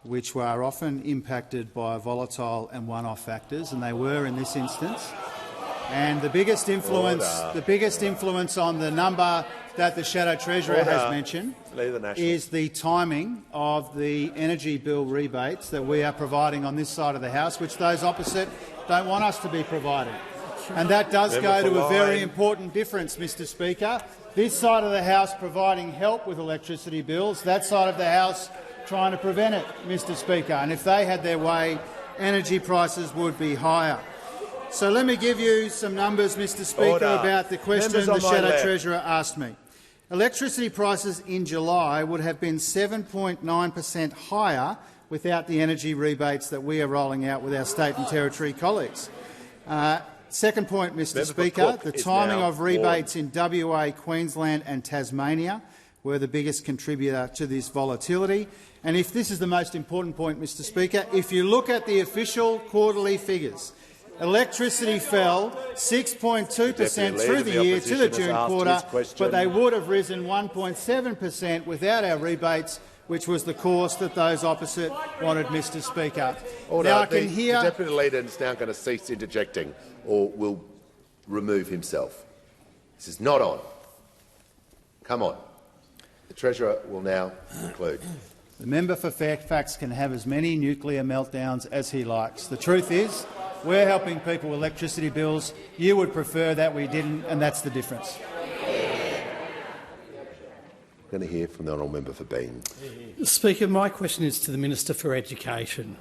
which were often impacted by volatile and one-off factors, and they were in this instance. And the biggest influence on the number that the Shadow Treasurer has mentioned is the timing of the energy bill rebates that we are providing on this side of the House, which those opposite don't want us to be providing. And that does go to a very important difference, Mr Speaker. This side of the House providing help with electricity bills, that side of the House trying to prevent it, Mr Speaker. And if they had their way, energy prices would be higher. So let me give you some numbers, Mr Speaker, about the question the Shadow Treasurer asked me. Electricity prices in July would have been 7.9% higher without the energy rebates that we are rolling out with our state and territory colleagues. Second point, Mr Speaker, the timing of rebates in WA, Queensland and Tasmania were the biggest contributor to this volatility. And if this is the most important point, Mr Speaker, if you look at the official quarterly figures, electricity fell 6.2% through the year to the June quarter, but they would have risen 1.7% without our rebates, which was the course that those opposite wanted, Mr Speaker. Now I can hear the Deputy Leader is now going to cease interjecting or will remove himself. This is not on. Come on. The Treasurer will now conclude. The member for Fairfax can have as many nuclear meltdowns as he likes. The truth is, we're helping people with electricity bills. You would prefer that we didn't, and that's the difference. I'm going to hear from the honourable member for Bean. Speaker, my question is to the Minister for Education.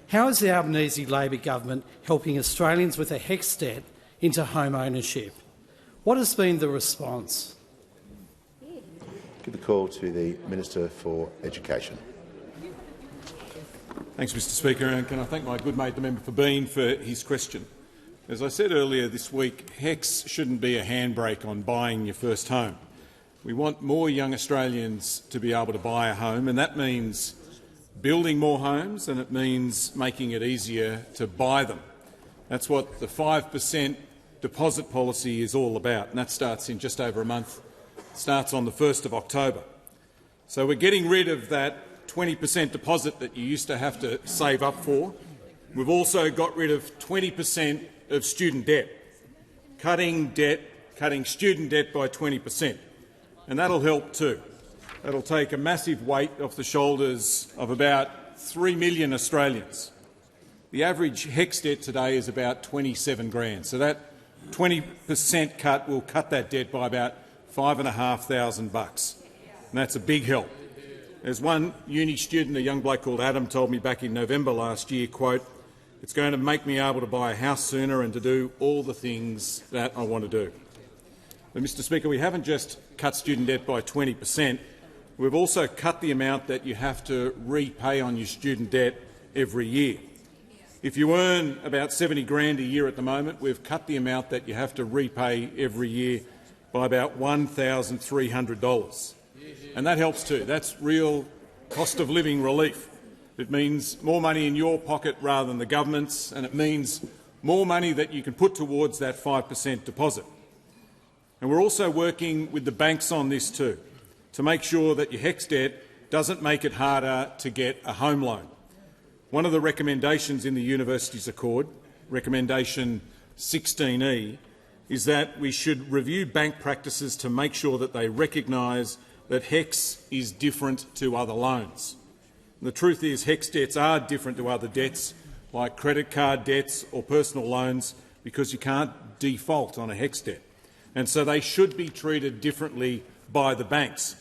How is the Albanese Labor government helping Australians with a HECS debt into home ownership? What has been the response? Give the call to the Minister for Education. Thanks, Mr Speaker, and can I thank my good mate, the member for Bean, for his question. As I said earlier this week, HECS shouldn't be a handbrake on buying your first home. We want more young Australians to be able to buy a home, and that means building more homes and it means making it easier to buy them. That's what the 5% deposit policy is all about, and that starts in just over a month. It starts on the 1st of October. So we're getting rid of that 20% deposit that you used to have to save up for. We've also got rid of 20% of student debt, cutting student debt by 20%. And that'll help too. That'll take a massive weight off the shoulders of about 3 million Australians. The average HECS debt today is about 27 grand, so that 20% cut will cut that debt by about $5,500, and that's a big help. As one uni student, a young bloke called Adam, told me back in November last year, quote, "It's going to make me able to buy a house sooner and to do all the things that I want to do." But, Mr Speaker, we haven't just cut student debt by 20%, we've also cut the amount that you have to repay on your student debt every year. If you earn about 70 grand a year at the moment, we've cut the amount that you have to repay every year by about $1,300. And that helps too. That's real cost of living relief. It means more money in your pocket rather than the government's, and it means more money that you can put towards that 5% deposit. And we're also working with the banks on this too, to make sure that your HECS debt doesn't make it harder to get a home loan. One of the recommendations in the Universities Accord, recommendation 16E, is that we should review bank practices to make sure that they recognise that HECS is different to other loans. And the truth is HECS debts are different to other debts, like credit card debts or personal loans, because you can't default on a HECS debt, and so they should be treated differently by the banks.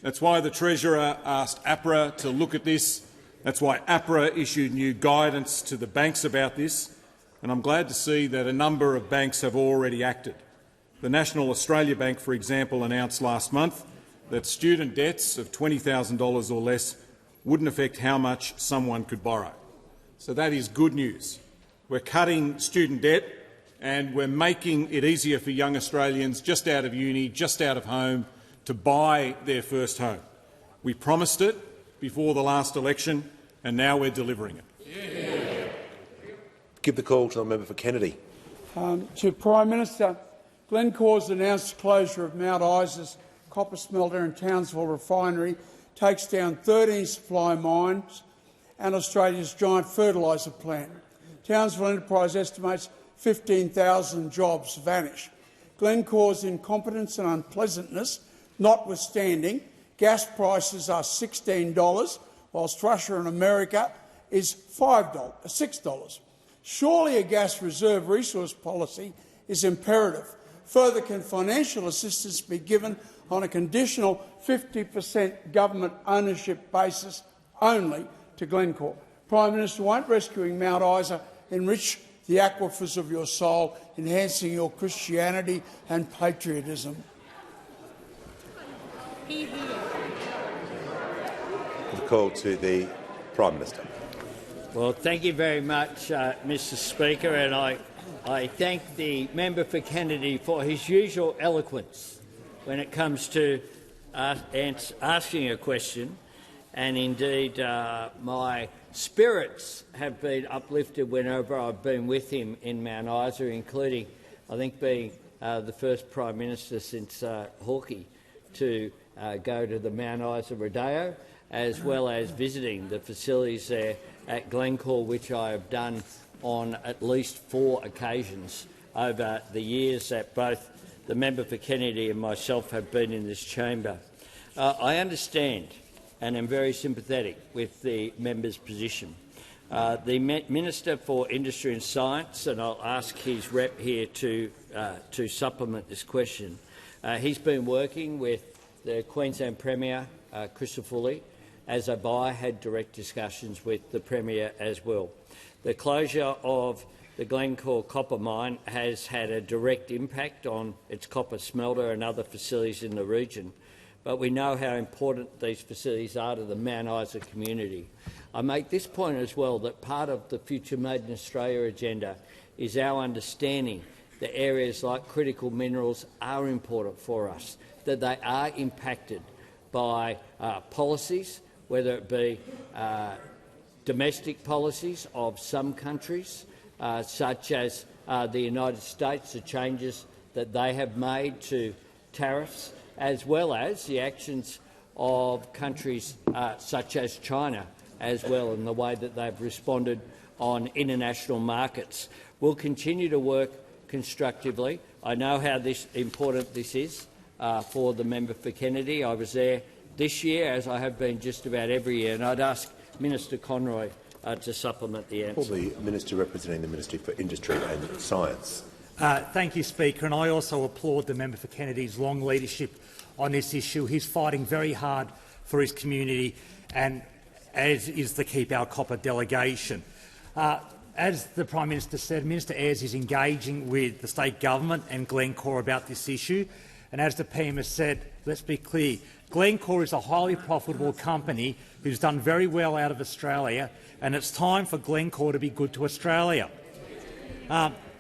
That's why the Treasurer asked APRA to look at this. That's why APRA issued new guidance to the banks about this, and I'm glad to see that a number of banks have already acted. The National Australia Bank, for example, announced last month that student debts of $20,000 or less wouldn't affect how much someone could borrow. So that is good news. We're cutting student debt and we're making it easier for young Australians just out of uni, just out of home, to buy their first home. We promised it before the last election and now we're delivering it. Yeah. Give the call to the member for Kennedy. To Prime Minister, Glencore's announced closure of Mount Isa's copper smelter and Townsville refinery takes down 13 supply mines and Australia's giant fertiliser plant. Townsville Enterprise estimates 15,000 jobs vanish. Glencore's incompetence and unpleasantness notwithstanding, gas prices are $16, whilst Russia and America is $6. Surely a gas reserve resource policy is imperative. Further, can financial assistance be given on a conditional 50% government ownership basis only to Glencore? Prime Minister, won't rescuing Mount Isa enrich the aquifers of your soul, enhancing your Christianity and patriotism? The call to the Prime Minister. Well, thank you very much, Mr Speaker, and I thank the member for Kennedy for his usual eloquence when it comes to asking a question, and indeed my spirits have been uplifted whenever I've been with him in Mount Isa, including, I think, being the first Prime Minister since Hawkey to go to the Mount Isa Rodeo, as well as visiting the facilities there at Glencore, which I have done on at least 4 occasions over the years that both the member for Kennedy and myself have been in this chamber. I understand and am very sympathetic with the member's position. The Minister for Industry and Science, and I'll ask his rep here to supplement this question, he's been working with the Queensland Premier, Christopher, as I had direct discussions with the Premier as well. The closure of the Glencore copper mine has had a direct impact on its copper smelter and other facilities in the region, but we know how important these facilities are to the Mount Isa community. I make this point as well, that part of the Future Made in Australia agenda is our understanding that areas like critical minerals are important for us, that they are impacted by policies, whether it be domestic policies of some countries, such as the United States, the changes that they have made to tariffs, as well as the actions of countries such as China as well, and the way that they've responded on international markets. We'll continue to work constructively. I know how important this is for the member for Kennedy. I was there this year, as I have been just about every year, and I'd ask Minister Conroy to supplement the answer. For the Minister representing the Ministry for Industry and Science. Thank you, Speaker, and I also applaud the member for Kennedy's long leadership on this issue. He's fighting very hard for his community, and as is the Keep Our Copper delegation. As the Prime Minister said, Minister Ayres is engaging with the state government and Glencore about this issue, and as the PM has said, let's be clear, Glencore is a highly profitable company who's done very well out of Australia, and it's time for Glencore to be good to Australia.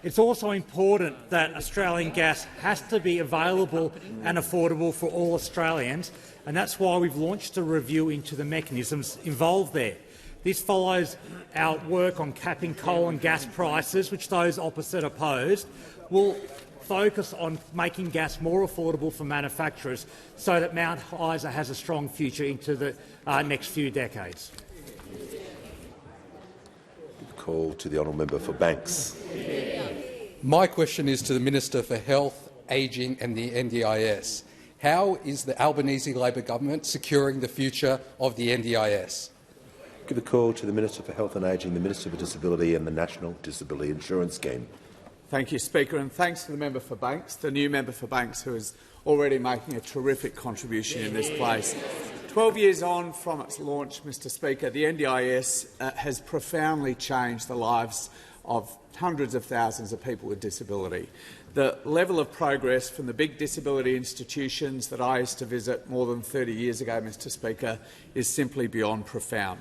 It's also important that Australian gas has to be available and affordable for all Australians, and that's why we've launched a review into the mechanisms involved there. This follows our work on capping coal and gas prices, which those opposite opposed. We'll focus on making gas more affordable for manufacturers so that Mount Isa has a strong future into the next few decades. Call to the honourable member for Banks. My question is to the Minister for Health, Ageing and the NDIS. How is the Albanese Labor government securing the future of the NDIS? Give a call to the Minister for Health and Ageing, the Minister for Disability and the National Disability Insurance Scheme. Thank you, Speaker, and thanks to the member for Banks, the new member for Banks, who is already making a terrific contribution in this place. 12 years on from its launch, Mr Speaker, the NDIS has profoundly changed the lives of hundreds of thousands of people with disability. The level of progress from the big disability institutions that I used to visit more than 30 years ago, Mr Speaker, is simply beyond profound.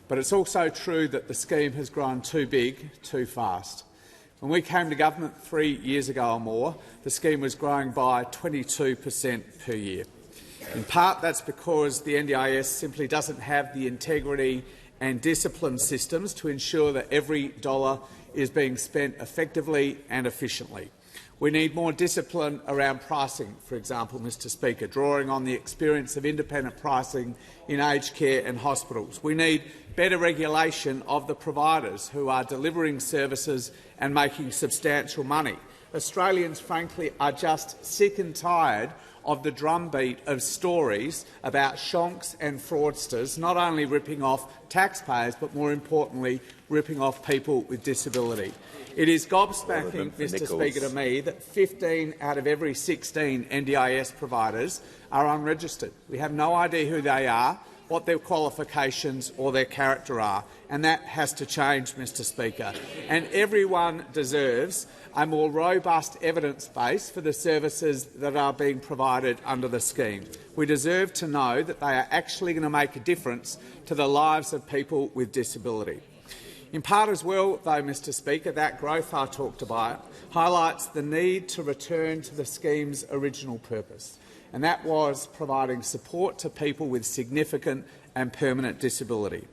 But it's also true that the scheme has grown too big, too fast. When we came to government 3 years ago or more, the scheme was growing by 22% per year. In part, that's because the NDIS simply doesn't have the integrity and discipline systems to ensure that every dollar is being spent effectively and efficiently. We need more discipline around pricing, for example, Mr Speaker, drawing on the experience of independent pricing in aged care and hospitals. We need better regulation of the providers who are delivering services and making substantial money. Australians, frankly, are just sick and tired of the drumbeat of stories about shonks and fraudsters not only ripping off taxpayers but, more importantly, ripping off people with disability. It is gobsmacking, Mr Speaker, to me that 15 out of every 16 NDIS providers are unregistered. We have no idea who they are, what their qualifications or their character are, and that has to change, Mr Speaker. And everyone deserves a more robust evidence base for the services that are being provided under the scheme. We deserve to know that they are actually going to make a difference to the lives of people with disability. In part as well, though, Mr Speaker, that growth I talked about highlights the need to return to the scheme's original purpose, and that was providing support to people with significant and permanent disability.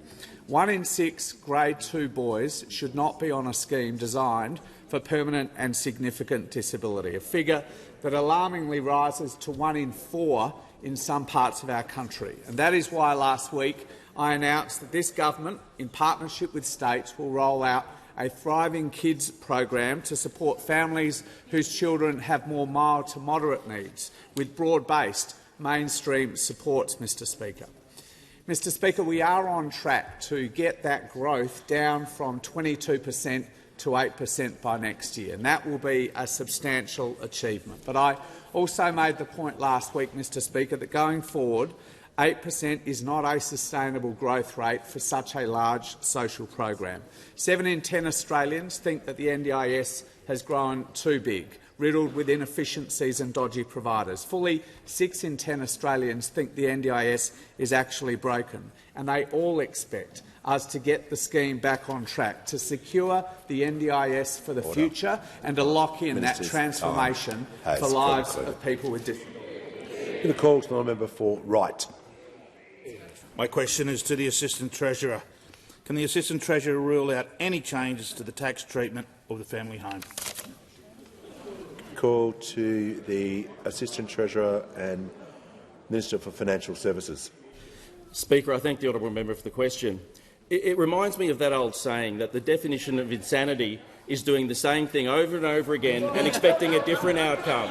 1 in 6 Grade 2 boys should not be on a scheme designed for permanent and significant disability, a figure that alarmingly rises to 1 in 4 in some parts of our country. And that is why last week I announced that this government, in partnership with states, will roll out a Thriving Kids program to support families whose children have more mild to moderate needs, with broad-based mainstream supports, Mr Speaker. Mr Speaker, we are on track to get that growth down from 22% to 8% by next year, and that will be a substantial achievement. But I also made the point last week, Mr Speaker, that going forward, 8% is not a sustainable growth rate for such a large social program. 7 in 10 Australians think that the NDIS has grown too big, riddled with inefficiencies and dodgy providers. Fully 6 in 10 Australians think the NDIS is actually broken, and they all expect us to get the scheme back on track, to secure the NDIS for the future and to lock in that transformation for lives of people with disability. The call to the member for Wright. My question is to the Assistant Treasurer. Can the Assistant Treasurer rule out any changes to the tax treatment of the family home? Call to the Assistant Treasurer and Minister for Financial Services. Speaker, I thank the honourable member for the question. It reminds me of that old saying that the definition of insanity is doing the same thing over and over again and expecting a different outcome.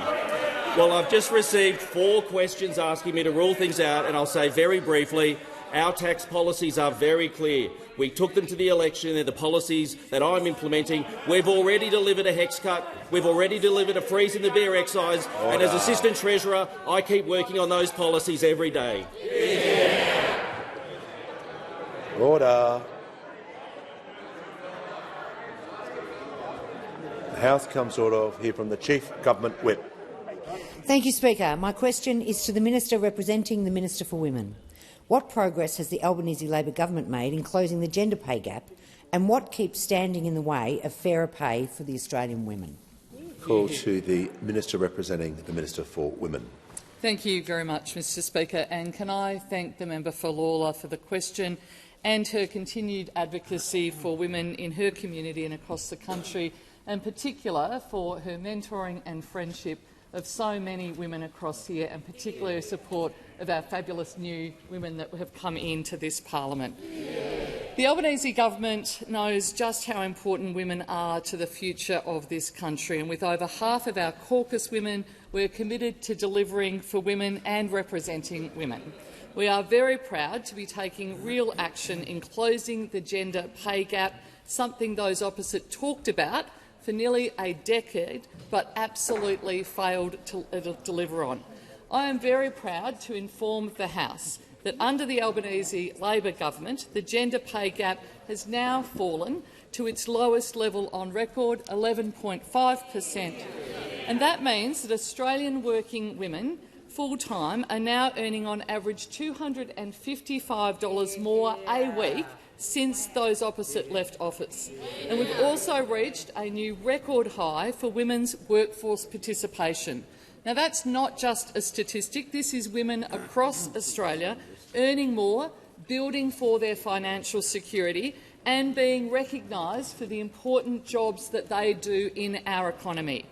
Well, I've just received 4 questions asking me to rule things out, and I'll say very briefly, our tax policies are very clear. We took them to the election. They're the policies that I'm implementing. We've already delivered a HEX cut. We've already delivered a freeze in the beer excise. Order. And as Assistant Treasurer, I keep working on those policies every day. Yeah. Order. The House comes to order. Hear from the Chief Government Whip. Thank you, Speaker. My question is to the Minister representing the Minister for Women. What progress has the Albanese Labor government made in closing the gender pay gap, and what keeps standing in the way of fairer pay for the Australian women? Call to the Minister representing the Minister for Women. Thank you very much, Mr Speaker, and can I thank the member for Lawler for the question and her continued advocacy for women in her community and across the country, in particular for her mentoring and friendship of so many women across here, and particularly support of our fabulous new women that have come into this parliament. The Albanese government knows just how important women are to the future of this country, and with over half of our caucus women, we're committed to delivering for women and representing women. We are very proud to be taking real action in closing the gender pay gap, something those opposite talked about for nearly a decade but absolutely failed to deliver on. I am very proud to inform the House that under the Albanese Labor government, the gender pay gap has now fallen to its lowest level on record, 11.5%. And that means that Australian working women full-time are now earning on average $255 more a week since those opposite left office. And we've also reached a new record high for women's workforce participation. Now, that's not just a statistic. This is women across Australia earning more, building for their financial security and being recognised for the important jobs that they do in our economy.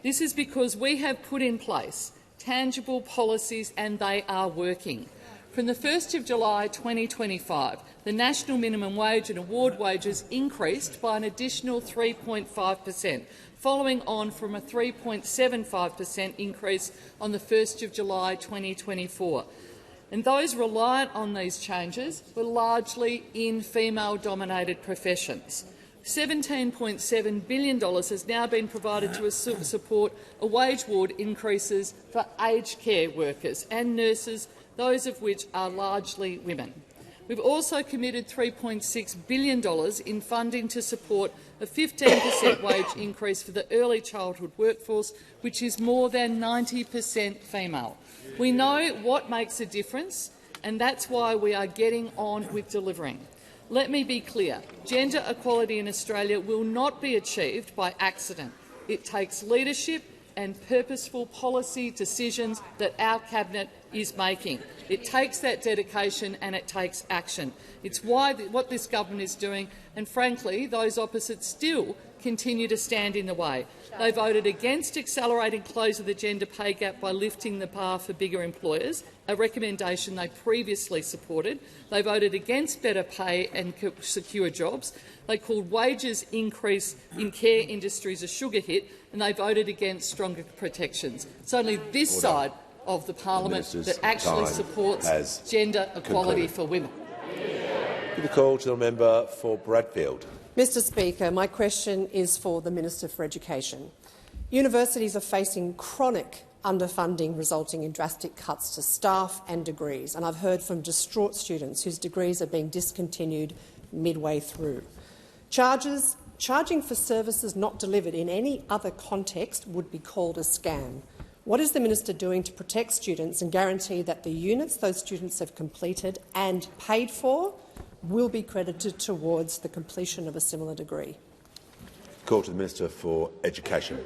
This is because we have put in place tangible policies and they are working. From the 1st of July 2025, the national minimum wage and award wages increased by an additional 3.5%, following on from a 3.75% increase on the 1st of July 2024. And those reliant on these changes were largely in female-dominated professions. $17.7 billion has now been provided to support a wage award increases for aged care workers and nurses, those of which are largely women. We've also committed $3.6 billion in funding to support a 15% wage increase for the early childhood workforce, which is more than 90% female. We know what makes a difference, and that's why we are getting on with delivering. Let me be clear. Gender equality in Australia will not be achieved by accident. It takes leadership and purposeful policy decisions that our Cabinet is making. It takes that dedication and it takes action. It's what this government is doing, and frankly, those opposite still continue to stand in the way. They voted against accelerating close of the gender pay gap by lifting the bar for bigger employers, a recommendation they previously supported. They voted against better pay and secure jobs. They called wages increase in care industries a sugar hit, and they voted against stronger protections. It's only this side of the parliament that actually supports gender equality for women. Give a call to the member for Bradfield. Mr Speaker, my question is for the Minister for Education. Universities are facing chronic underfunding resulting in drastic cuts to staff and degrees, and I've heard from distraught students whose degrees are being discontinued midway through. Charging for services not delivered in any other context would be called a scam. What is the Minister doing to protect students and guarantee that the units those students have completed and paid for will be credited towards the completion of a similar degree? Call to the Minister for Education.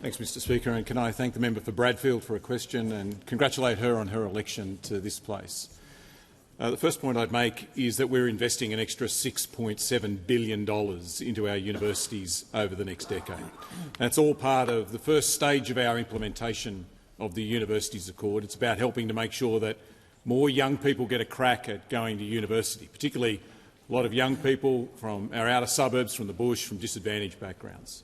Thanks, Mr Speaker, and can I thank the member for Bradfield for a question and congratulate her on her election to this place. The first point I'd make is that we're investing an extra $6.7 billion into our universities over the next decade. That's all part of the first stage of our implementation of the Universities Accord. It's about helping to make sure that more young people get a crack at going to university, particularly a lot of young people from our outer suburbs, from the bush, from disadvantaged backgrounds.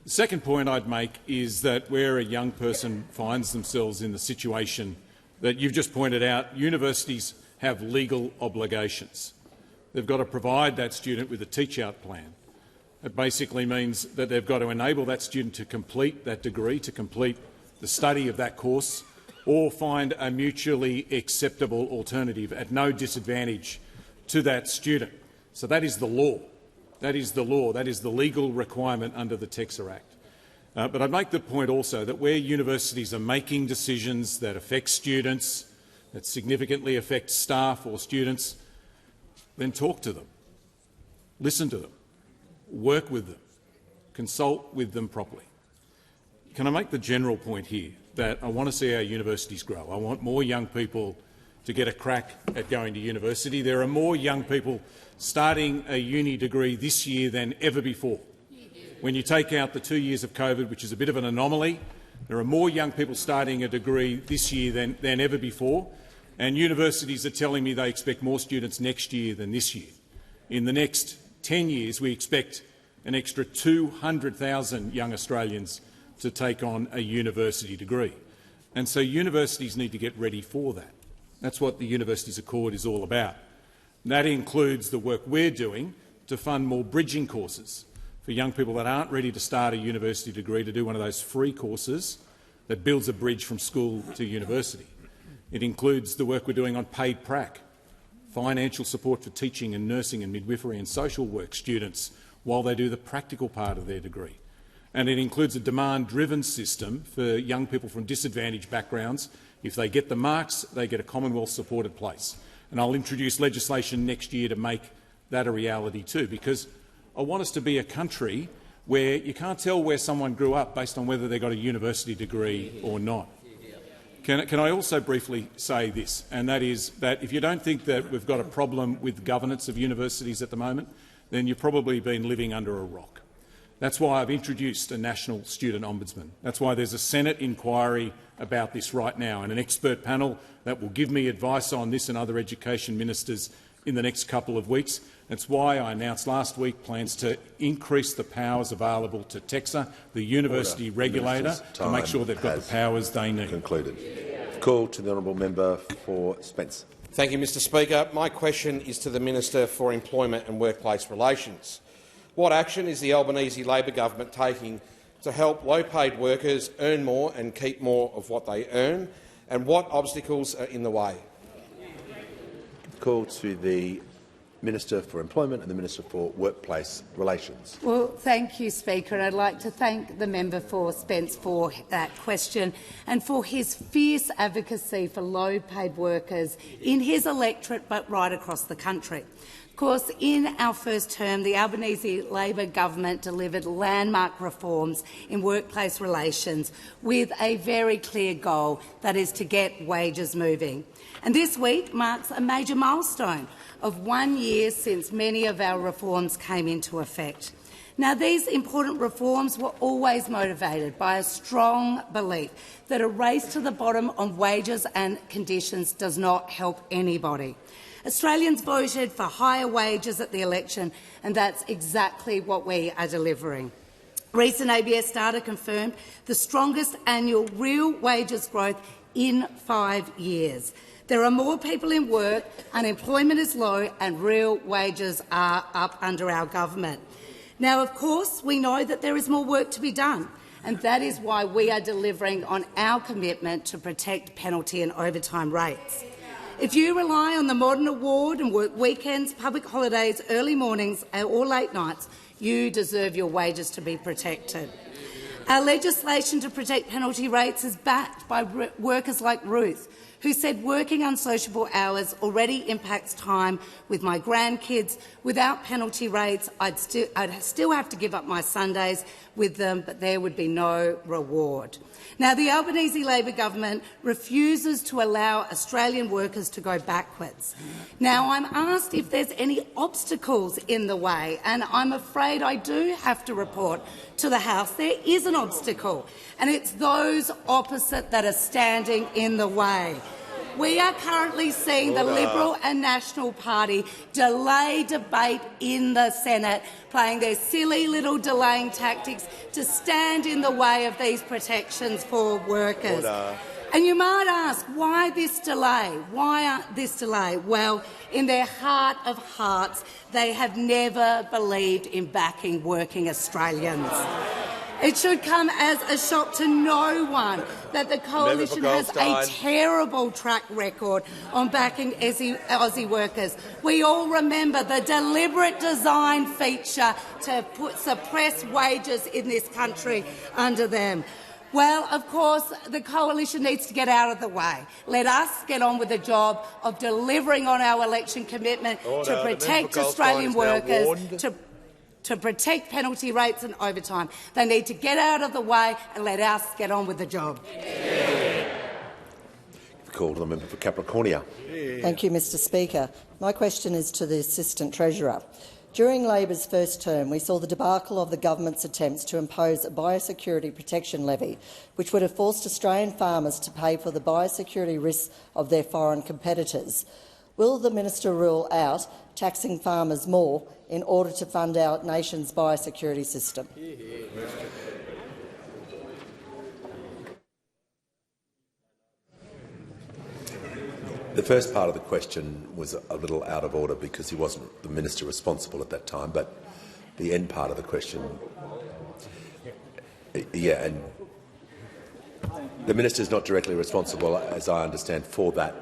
The second point I'd make is that where a young person finds themselves in the situation that you've just pointed out, universities have legal obligations. They've got to provide that student with a teach-out plan. It basically means that they've got to enable that student to complete that degree, to complete the study of that course, or find a mutually acceptable alternative at no disadvantage to that student. So that is the law. That is the law. That is the legal requirement under the TEXA Act. But I'd make the point also that where universities are making decisions that affect students, that significantly affect staff or students, then talk to them, listen to them, work with them, consult with them properly. Can I make the general point here that I want to see our universities grow? I want more young people to get a crack at going to university. There are more young people starting a uni degree this year than ever before. When you take out the 2 years of COVID, which is a bit of an anomaly, there are more young people starting a degree this year than ever before, and universities are telling me they expect more students next year than this year. In the next 10 years, we expect an extra 200,000 young Australians to take on a university degree. And so universities need to get ready for that. That's what the Universities Accord is all about. And that includes the work we're doing to fund more bridging courses for young people that aren't ready to start a university degree, to do one of those free courses that builds a bridge from school to university. It includes the work we're doing on paid prac, financial support for teaching and nursing and midwifery and social work students while they do the practical part of their degree. And it includes a demand-driven system for young people from disadvantaged backgrounds. If they get the marks, they get a Commonwealth-supported place. And I'll introduce legislation next year to make that a reality too, because I want us to be a country where you can't tell where someone grew up based on whether they got a university degree or not. Can I also briefly say this, and that is that if you don't think that we've got a problem with governance of universities at the moment, then you've probably been living under a rock. That's why I've introduced a National Student Ombudsman. That's why there's a Senate inquiry about this right now and an expert panel that will give me advice on this and other education ministers in the next couple of weeks. That's why I announced last week plans to increase the powers available to TEXA, the university regulator, to make sure they've got the powers they need. Concluded. Call to the honourable member for Spence. Thank you, Mr Speaker. My question is to the Minister for Employment and Workplace Relations. What action is the Albanese Labor government taking to help low-paid workers earn more and keep more of what they earn, and what obstacles are in the way? Call to the Minister for Employment and the Minister for Workplace Relations. Well, thank you, Speaker, and I'd like to thank the member for Spence for that question and for his fierce advocacy for low-paid workers in his electorate but right across the country. Of course, in our first term, the Albanese Labor government delivered landmark reforms in workplace relations with a very clear goal, that is to get wages moving. And this week marks a major milestone of 1 year since many of our reforms came into effect. Now, these important reforms were always motivated by a strong belief that a race to the bottom on wages and conditions does not help anybody. Australians voted for higher wages at the election, and that's exactly what we are delivering. Recent ABS data confirmed the strongest annual real wages growth in 5 years. There are more people in work, unemployment is low and real wages are up under our government. Now, of course, we know that there is more work to be done, and that is why we are delivering on our commitment to protect penalty and overtime rates. If you rely on the modern award and work weekends, public holidays, early mornings or late nights, you deserve your wages to be protected. Our legislation to protect penalty rates is backed by workers like Ruth, who said working unsociable hours already impacts time with my grandkids. Without penalty rates, I'd still have to give up my Sundays with them, but there would be no reward. Now, the Albanese Labor government refuses to allow Australian workers to go backwards. Now, I'm asked if there's any obstacles in the way, and I'm afraid I do have to report to the House there is an obstacle, and it's those opposite that are standing in the way. We are currently seeing the Liberal and National Party delay debate in the Senate, playing their silly little delaying tactics to stand in the way of these protections for workers. And you might ask, why this delay? Why this delay? Well, in their heart of hearts, they have never believed in backing working Australians. It should come as a shock to no one that the coalition has a terrible track record on backing Aussie workers. We all remember the deliberate design feature to suppress wages in this country under them. Well, of course, the coalition needs to get out of the way. Let us get on with the job of delivering on our election commitment to protect Australian workers, to protect penalty rates and overtime. They need to get out of the way and let us get on with the job. Call to the member for Capricornia. Thank you, Mr Speaker. My question is to the Assistant Treasurer. During Labor's first term, we saw the debacle of the government's attempts to impose a biosecurity protection levy, which would have forced Australian farmers to pay for the biosecurity risks of their foreign competitors. Will the minister rule out taxing farmers more in order to fund our nation's biosecurity system? The first part of the question was a little out of order because he wasn't the minister responsible at that time, but the end part of the question, yeah, and the minister is not directly responsible, as I understand, for that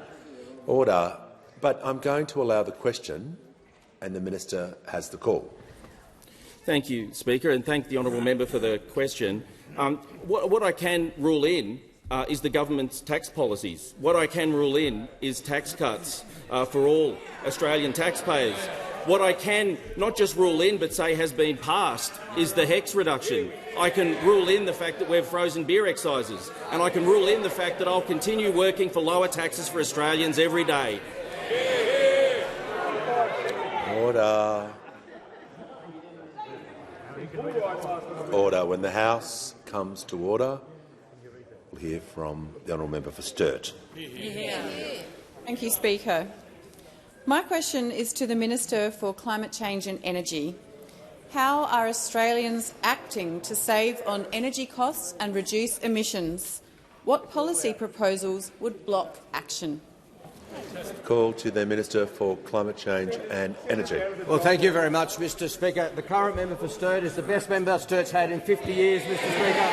order. But I'm going to allow the question, and the minister has the call. Thank you, Speaker, and thank the honourable member for the question. What I can rule in is the government's tax policies. What I can rule in is tax cuts for all Australian taxpayers. What I can not just rule in but say has been passed is the HEX reduction. I can rule in the fact that we've frozen beer excises, and I can rule in the fact that I'll continue working for lower taxes for Australians every day. Order. Order. When the House comes to order, we'll hear from the honourable member for Sturt. Thank you, Speaker. My question is to the Minister for Climate Change and Energy. How are Australians acting to save on energy costs and reduce emissions? What policy proposals would block action? Call to the Minister for Climate Change and Energy. Well, thank you very much, Mr Speaker. The current member for Sturt is the best member Sturt's had in 50 years, Mr Speaker.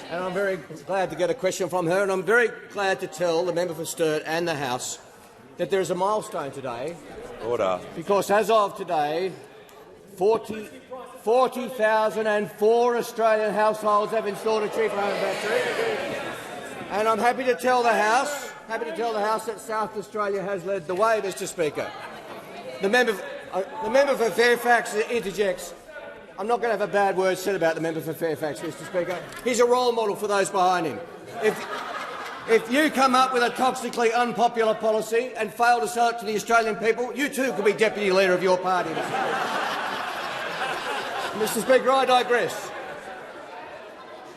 And I'm very glad to get a question from her, and I'm very glad to tell the member for Sturt and the House that there is a milestone today. Order. Because as of today, 40,004 Australian households have installed a cheaper home battery. And I'm happy to tell the House that South Australia has led the way, Mr Speaker. The member for Fairfax interjects. I'm not going to have a bad word said about the member for Fairfax, Mr Speaker. He's a role model for those behind him. If you come up with a toxically unpopular policy and fail to sell it to the Australian people, you too could be deputy leader of your party, Mr Speaker, I digress.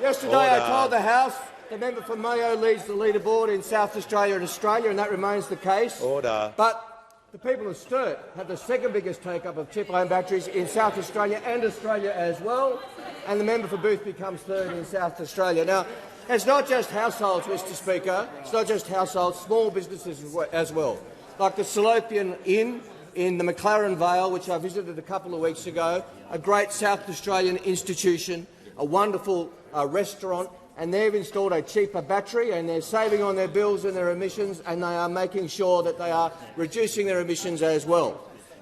Yesterday I told the House the member for Mayo leads the leaderboard in South Australia and Australia, and that remains the case. Order. But the people of Sturt have the second biggest take-up of chip-home batteries in South Australia and Australia as well, and the member for Booth becomes third in South Australia. Now, it's not just households, Mr Speaker. It's not just households, small businesses as well. Like the Salopian Inn in the McLaren Vale, which I visited a couple of weeks ago, a great South Australian institution, a wonderful restaurant, and they've installed a cheaper battery, and they're saving on their bills and their emissions, and they are making sure that they are reducing their emissions as well.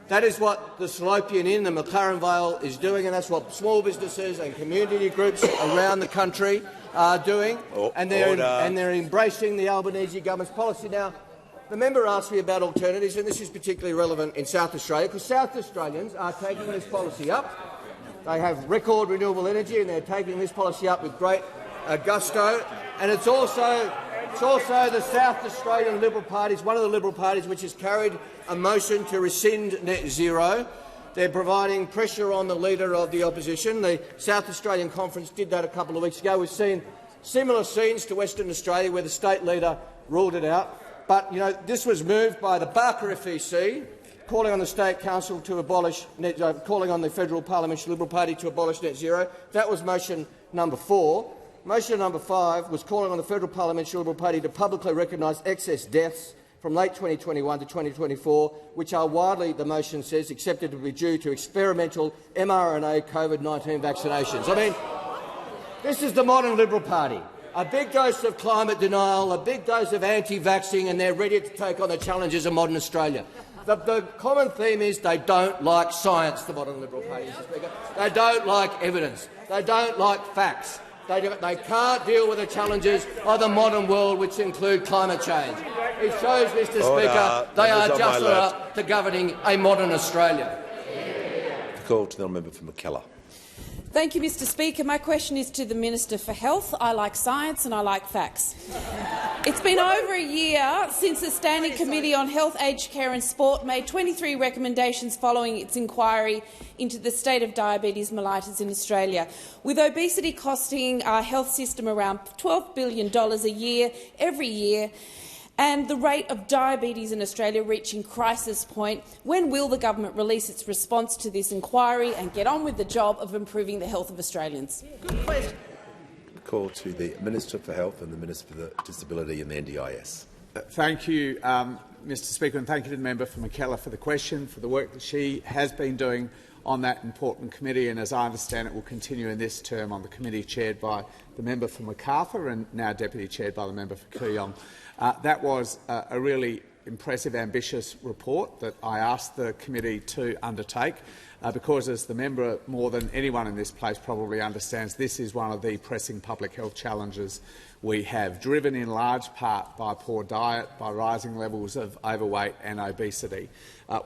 That is what the Salopian Inn, the McLaren Vale, is doing, and that's what small businesses and community groups around the country are doing, and they're embracing the Albanese government's policy. Now, the member asked me about alternatives, and this is particularly relevant in South Australia, because South Australians are taking this policy up. They have record renewable energy, and they're taking this policy up with great gusto. And it's also the South Australian Liberal Party, one of the Liberal parties, which has carried a motion to rescind net zero. They're providing pressure on the Leader of the Opposition. The South Australian Conference did that a couple of weeks ago. We've seen similar scenes to Western Australia where the state leader ruled it out. But this was moved by the Barker FEC, calling on the State Council to abolish calling on the Federal Parliamentary Liberal Party to abolish net zero. That was motion number 4. Motion number 5 was calling on the Federal Parliamentary Liberal Party to publicly recognise excess deaths from late 2021 to 2024, which are widely, the motion says, accepted to be due to experimental mRNA COVID-19 vaccinations. I mean, this is the modern Liberal Party. A big dose of climate denial, a big dose of anti-vaxxing, and they're ready to take on the challenges of modern Australia. The common theme is they don't like science, the modern Liberal Party, Mr Speaker. They don't like evidence. They don't like facts. They can't deal with the challenges of the modern world, which include climate change. It shows, Mr Speaker, they are just up to governing a modern Australia. Call to the member for McKellar. Thank you, Mr Speaker. My question is to the Minister for Health. I like science and I like facts. It's been over a year since the Standing Committee on Health, Aged Care and Sport made 23 recommendations following its inquiry into the state of diabetes mellitus in Australia, with obesity costing our health system around $12 billion a year, every year, and the rate of diabetes in Australia reaching crisis point. When will the government release its response to this inquiry and get on with the job of improving the health of Australians? Call to the Minister for Health and the Minister for the Disability and the NDIS. Thank you, Mr Speaker, and thank you to the member for McKellar for the question, for the work that she has been doing on that important committee, and as I understand it will continue in this term on the committee chaired by the member for Macarthur and now deputy chaired by the member for Keogh. That was a really impressive, ambitious report that I asked the committee to undertake because, as the member more than anyone in this place probably understands, this is one of the pressing public health challenges we have, driven in large part by poor diet, by rising levels of overweight and obesity.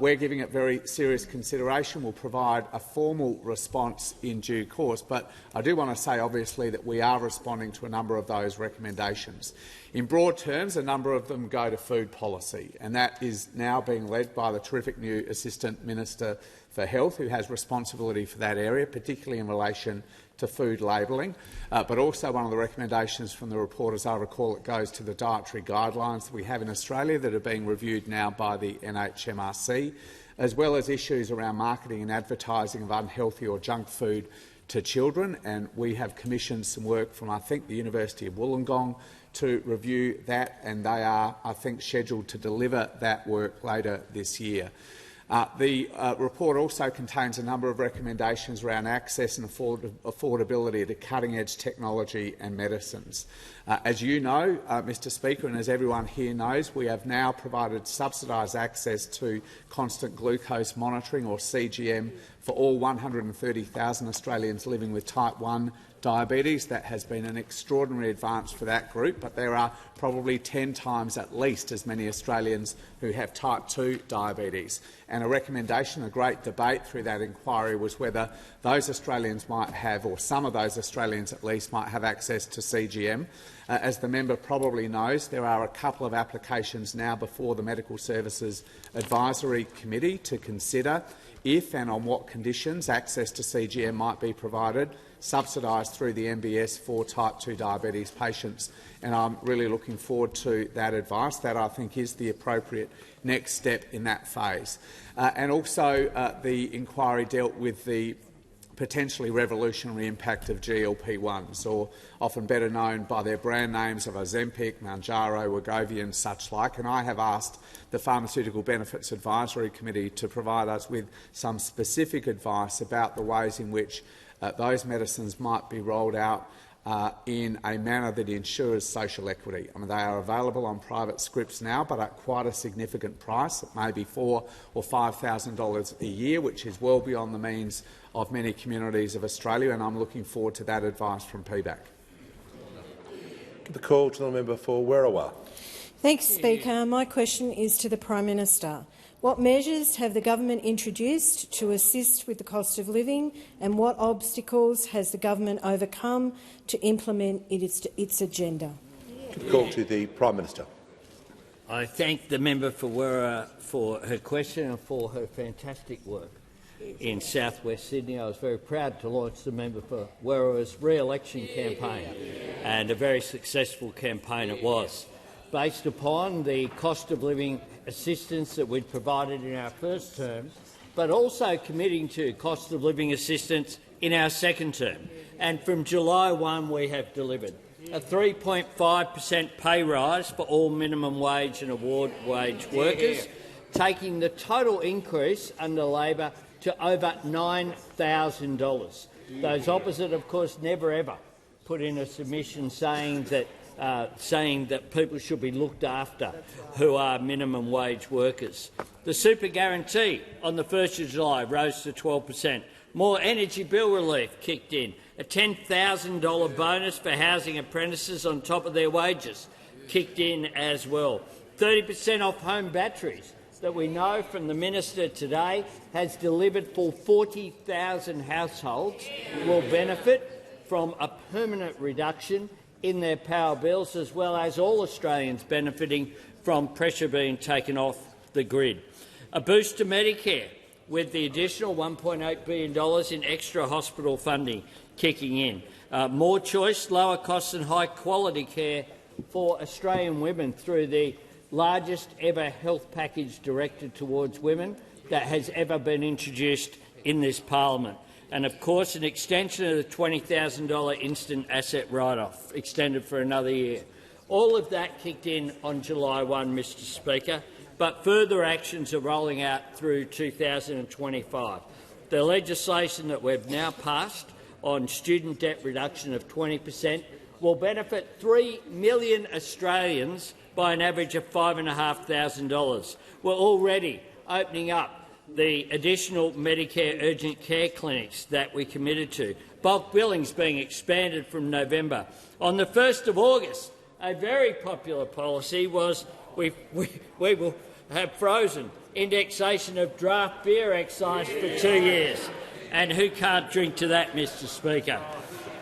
We're giving it very serious consideration. We'll provide a formal response in due course, but I do want to say, obviously, that we are responding to a number of those recommendations. In broad terms, a number of them go to food policy, and that is now being led by the terrific new Assistant Minister for Health, who has responsibility for that area, particularly in relation to food labelling. But also one of the recommendations from the report, as I recall, it goes to the dietary guidelines that we have in Australia that are being reviewed now by the NHMRC, as well as issues around marketing and advertising of unhealthy or junk food to children. And we have commissioned some work from, I think, the University of Wollongong to review that, and they are, I think, scheduled to deliver that work later this year. The report also contains a number of recommendations around access and affordability to cutting-edge technology and medicines. As you know, Mr Speaker, and as everyone here knows, we have now provided subsidised access to constant glucose monitoring, or CGM, for all 130,000 Australians living with type 1 diabetes. That has been an extraordinary advance for that group, but there are probably 10 times at least as many Australians who have type 2 diabetes. And a recommendation, a great debate through that inquiry, was whether those Australians might have, or some of those Australians at least, might have access to CGM. As the member probably knows, there are a couple of applications now before the Medical Services Advisory Committee to consider if and on what conditions access to CGM might be provided, subsidised through the MBS for type 2 diabetes patients. And I'm really looking forward to that advice. That, I think, is the appropriate next step in that phase. And also the inquiry dealt with the potentially revolutionary impact of GLP-1s, or often better known by their brand names of Ozempic, Mounjaro, Wegovy and such like. And I have asked the Pharmaceutical Benefits Advisory Committee to provide us with some specific advice about the ways in which those medicines might be rolled out in a manner that ensures social equity. I mean, they are available on private scripts now, but at quite a significant price. It may be $4,000 or $5,000 a year, which is well beyond the means of many communities of Australia, and I'm looking forward to that advice from PBAC. The call to the member for Werriwa. Thanks, Speaker. My question is to the Prime Minister. What measures have the government introduced to assist with the cost of living, and what obstacles has the government overcome to implement its agenda? The call to the Prime Minister. I thank the member for Werriwa for her question and for her fantastic work in South West Sydney. I was very proud to launch the member for Werriwa's re-election campaign, and a very successful campaign it was, based upon the cost of living assistance that we'd provided in our first term, but also committing to cost of living assistance in our second term. And from July 1 we have delivered a 3.5% pay rise for all minimum wage and award wage workers, taking the total increase under Labor to over $9,000. Those opposite, of course, never ever put in a submission saying that people should be looked after who are minimum wage workers. The super guarantee on the 1st of July rose to 12%. More energy bill relief kicked in. A $10,000 bonus for housing apprentices on top of their wages kicked in as well. 30% off home batteries that we know from the minister today has delivered for 40,000 households will benefit from a permanent reduction in their power bills, as well as all Australians benefiting from pressure being taken off the grid. A boost to Medicare with the additional $1.8 billion in extra hospital funding kicking in. More choice, lower costs and high-quality care for Australian women through the largest ever health package directed towards women that has ever been introduced in this parliament. And, of course, an extension of the $20,000 instant asset write-off, extended for another year. All of that kicked in on July 1, Mr Speaker, but further actions are rolling out through 2025. The legislation that we've now passed on student debt reduction of 20% will benefit 3 million Australians by an average of $5,500. We're already opening up the additional Medicare urgent care clinics that we committed to. Bulk billings being expanded from November. On the 1st of August, a very popular policy was we will have frozen indexation of draft beer excise for 2 years. And who can't drink to that, Mr Speaker?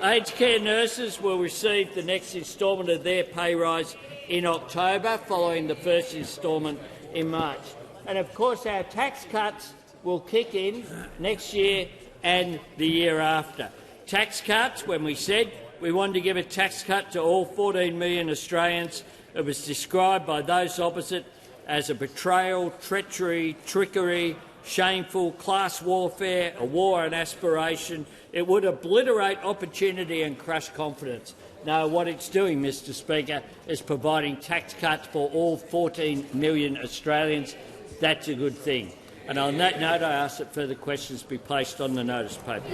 Aged care nurses will receive the next instalment of their pay rise in October, following the first instalment in March. And of course our tax cuts will kick in next year and the year after. Tax cuts, when we said we wanted to give a tax cut to all 14 million Australians, it was described by those opposite as a betrayal, treachery, trickery, shameful, class warfare, a war on aspiration. It would obliterate opportunity and crush confidence. No, what it's doing, Mr Speaker, is providing tax cuts for all 14 million Australians. That's a good thing. And on that note, I ask that further questions be placed on the notice paper.